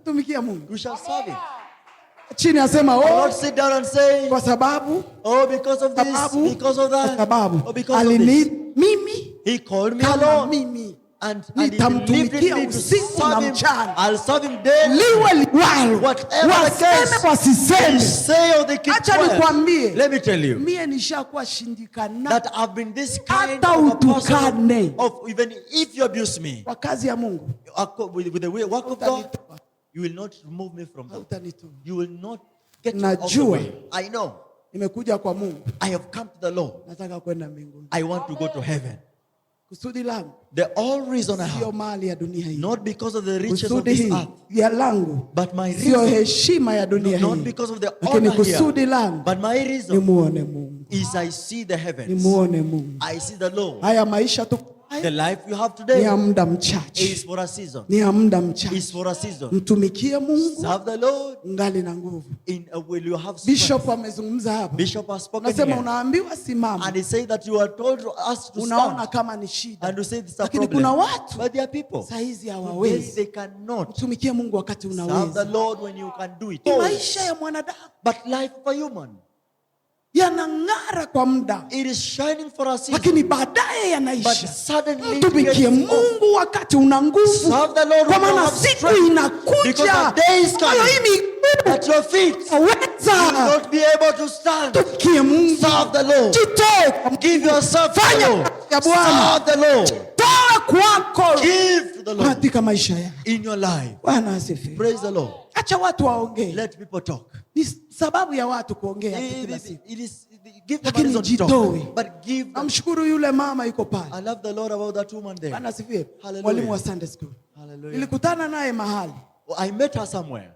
Tumikia Mungu. We shall serve him. Chini asema Lord sit down and say, kwa sababu, because of this, because of that, sababu, because of this. Mimi, he called me alone. Mimi. And nitamtumikia usiku na mchana. I'll serve him daily. Liwe liwalo. Whatever the case. Wasiseme. Say or they keep quiet. Nikwambie. Let me tell you. Mie nishakuwa shindikana. That I've been this kind of a person. Of even if you abuse me. Kwa kazi ya Mungu. With the work of God. You will not remove me from that. You will not get out of the way. I know. Nimekuja kwa Mungu. I have come to the Lord. Nataka kwenda mbinguni. I want to go to heaven. Kusudi langu, the all reason I sio have, mali ya dunia hii. not because of the riches of Kusudi this hii earth, ya langu, but my sio reason, heshima ya dunia not hii. because of the Lakini honor here, kusudi langu, but my reason nimuone Mungu. is I see the heavens, Nimuone Mungu. I see the Lord. Haya maisha tu, The life you have ni today ya muda mchache. is for a season. Ni ya muda mchache. Is for a season. Mtumikie Mungu, Serve the Lord. ngali na nguvu. Will you have strength? Bishop amezungumza hapa. Bishop has spoken Nasema here. unaambiwa simama. And he said that you are told us to Unaona stand. kama ni shida. And you say it's a Lakini problem. kuna watu But there are people. saizi Today hawawezi. they cannot. Mtumikie Mungu wakati Serve the unaweza. Lord when you can do it. Ni maisha ya mwanadamu But life for human, yanang'ara kwa muda, it is shining for a season. lakini baadaye But yanaisha. suddenly Mtumikie it gets off. Mungu wakati una nguvu, Serve the Lord kwa when you maana have siku strength. inakuja Because the day is ambayo coming hii miguu at your feet you will weza. not be able to stand. Tumikie Mungu, Serve the Lord. jitoe kwa Give yourself to the Fanya Lord. kazi ya Bwana. Serve the Lord. toa kwako Give to the Lord katika maisha yako. in your life. Bwana asifiwe. Praise the Lord. Acha watu waongee. Let people talk. Ni sababu ya watu kuongea It kila is, siku. give them a Lakini reason to jitoe. talk. But give them. Namshukuru yule mama yuko pale. I love the Lord about that woman there. Bwana asifiwe. Hallelujah. Mwalimu wa Sunday school. Hallelujah. Nilikutana naye mahali I met her somewhere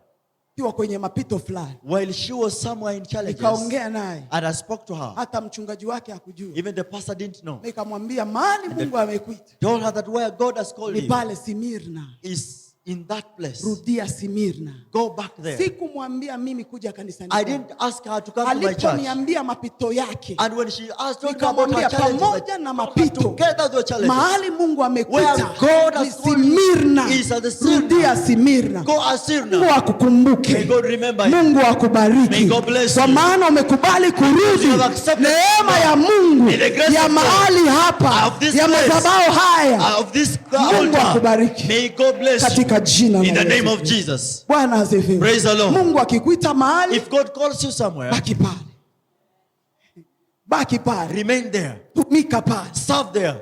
kiwa kwenye mapito fulani. while she was somewhere in challenges. Nikaongea naye. And I spoke to her. Hata mchungaji wake hakujua. Even the pastor didn't know. Nikamwambia mahali Mungu amekuita Told her that where God has called ni you pale Simirna. is in that place. Rudia Simirna. Go back there. Sikumwambia mimi kuja kanisani. I didn't ask her to come to my church. Aliponiambia mapito yake, And when she asked me about her nikamwambia challenges, pamoja na mapito, together with your challenges, mahali Mungu where amekuita God ni has called you Simirna. is at the Smyrna. Rudia Simirna. go as Mungu Smyrna. akukumbuke. May God remember you. Mungu May akubariki. God bless Kwa you. maana umekubali kurudi. You have accepted Neema ya Mungu May the grace ya of God mahali hapa of this ya place, madhabahu haya of this Mungu altar. akubariki. May God bless you katika jina in la the name Yesu. of Jesus. Bwana asifiwe. Praise the Lord. Mungu akikuita mahali, If God calls you somewhere, baki pale. Baki pale. remain there. Tumika pale. Serve there.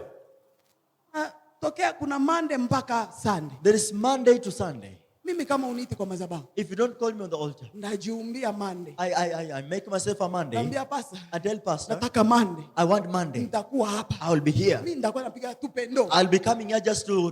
Tokea kuna Monday mpaka Sunday. There is Monday to Sunday. Mimi kama uniiti kwa madhabahu, If you don't call me on the altar, ndajiumbia Monday. I make myself a Monday. Naambia pastor, I tell pastor, nataka Monday. I want Monday. Nitakuwa hapa. I will be here. Mimi nitakuwa napiga tu pendo. I'll be coming here just to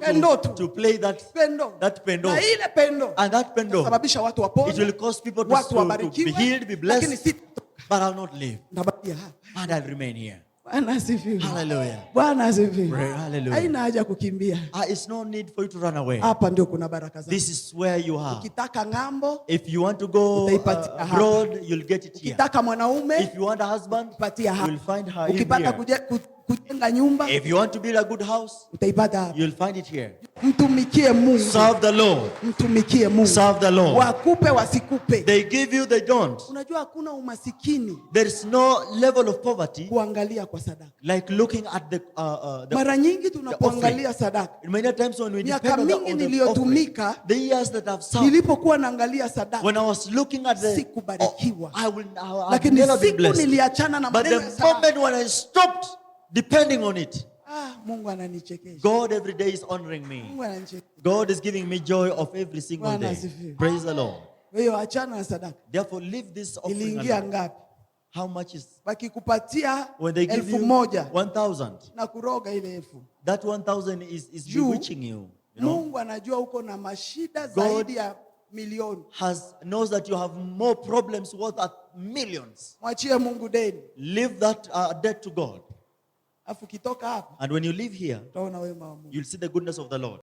play that pendo. Na ile pendo. And that pendo, Sababisha watu wapone. it will cause people to Watu be wabarikiwe. healed, be Lakini blessed. sitoka. But I'll not leave. Ndabakia hapa. And I'll remain here. Bwana asifiwe. Hallelujah. Bwana asifiwe. Hallelujah. Haina haja kukimbia. It's no need for you to run away. Hapa ndio kuna baraka zako. This is where you are. Ukitaka ng'ambo, If you want to go utaipatia hapa. abroad, you'll get it here. ukitaka mwanaume, If you want a husband, patia hapa. you'll find her in Ukipata here. kujenga nyumba, If you want to build a good house, utaipata hapa. you'll find it here. Mtumikie Mungu. Serve the Lord. Mtumikie Mungu. Serve the Lord. Wakupe wasikupe. They give you, they don't. Unajua hakuna umasikini There is no level of poverty kuangalia kwa sadaka. like looking at the Mara nyingi tunapoangalia sadaka. many times when we Miaka depend mingi on the offering, niliyotumika, the years that I've served, nilipokuwa naangalia sadaka, when I was looking at the sikubarikiwa. I've Lakini never been siku blessed. niliachana na But maneno the ya sadaka, moment when I stopped depending on it, Mungu ananichekesha. God every day is honoring me. Mungu ananichekesha. God is giving me joy of every single Bwana day. asifiwe. Praise the Lord. Kwa hiyo achana na sadaka. Therefore, leave this offering Iliingia alone. ngapi? How much is Wakikupatia when they give you 1,000 1,000? na kuroga ile elfu. That 1,000 is Juu, bewitching you. You know, Mungu anajua uko na mashida God zaidi ya milioni. knows that you have more problems worth at millions. Mwachie Mungu deni. Leave that debt to God. Afu kitoka hapa, And when you live here, utaona wema wa Mungu. you'll see the goodness of the Lord.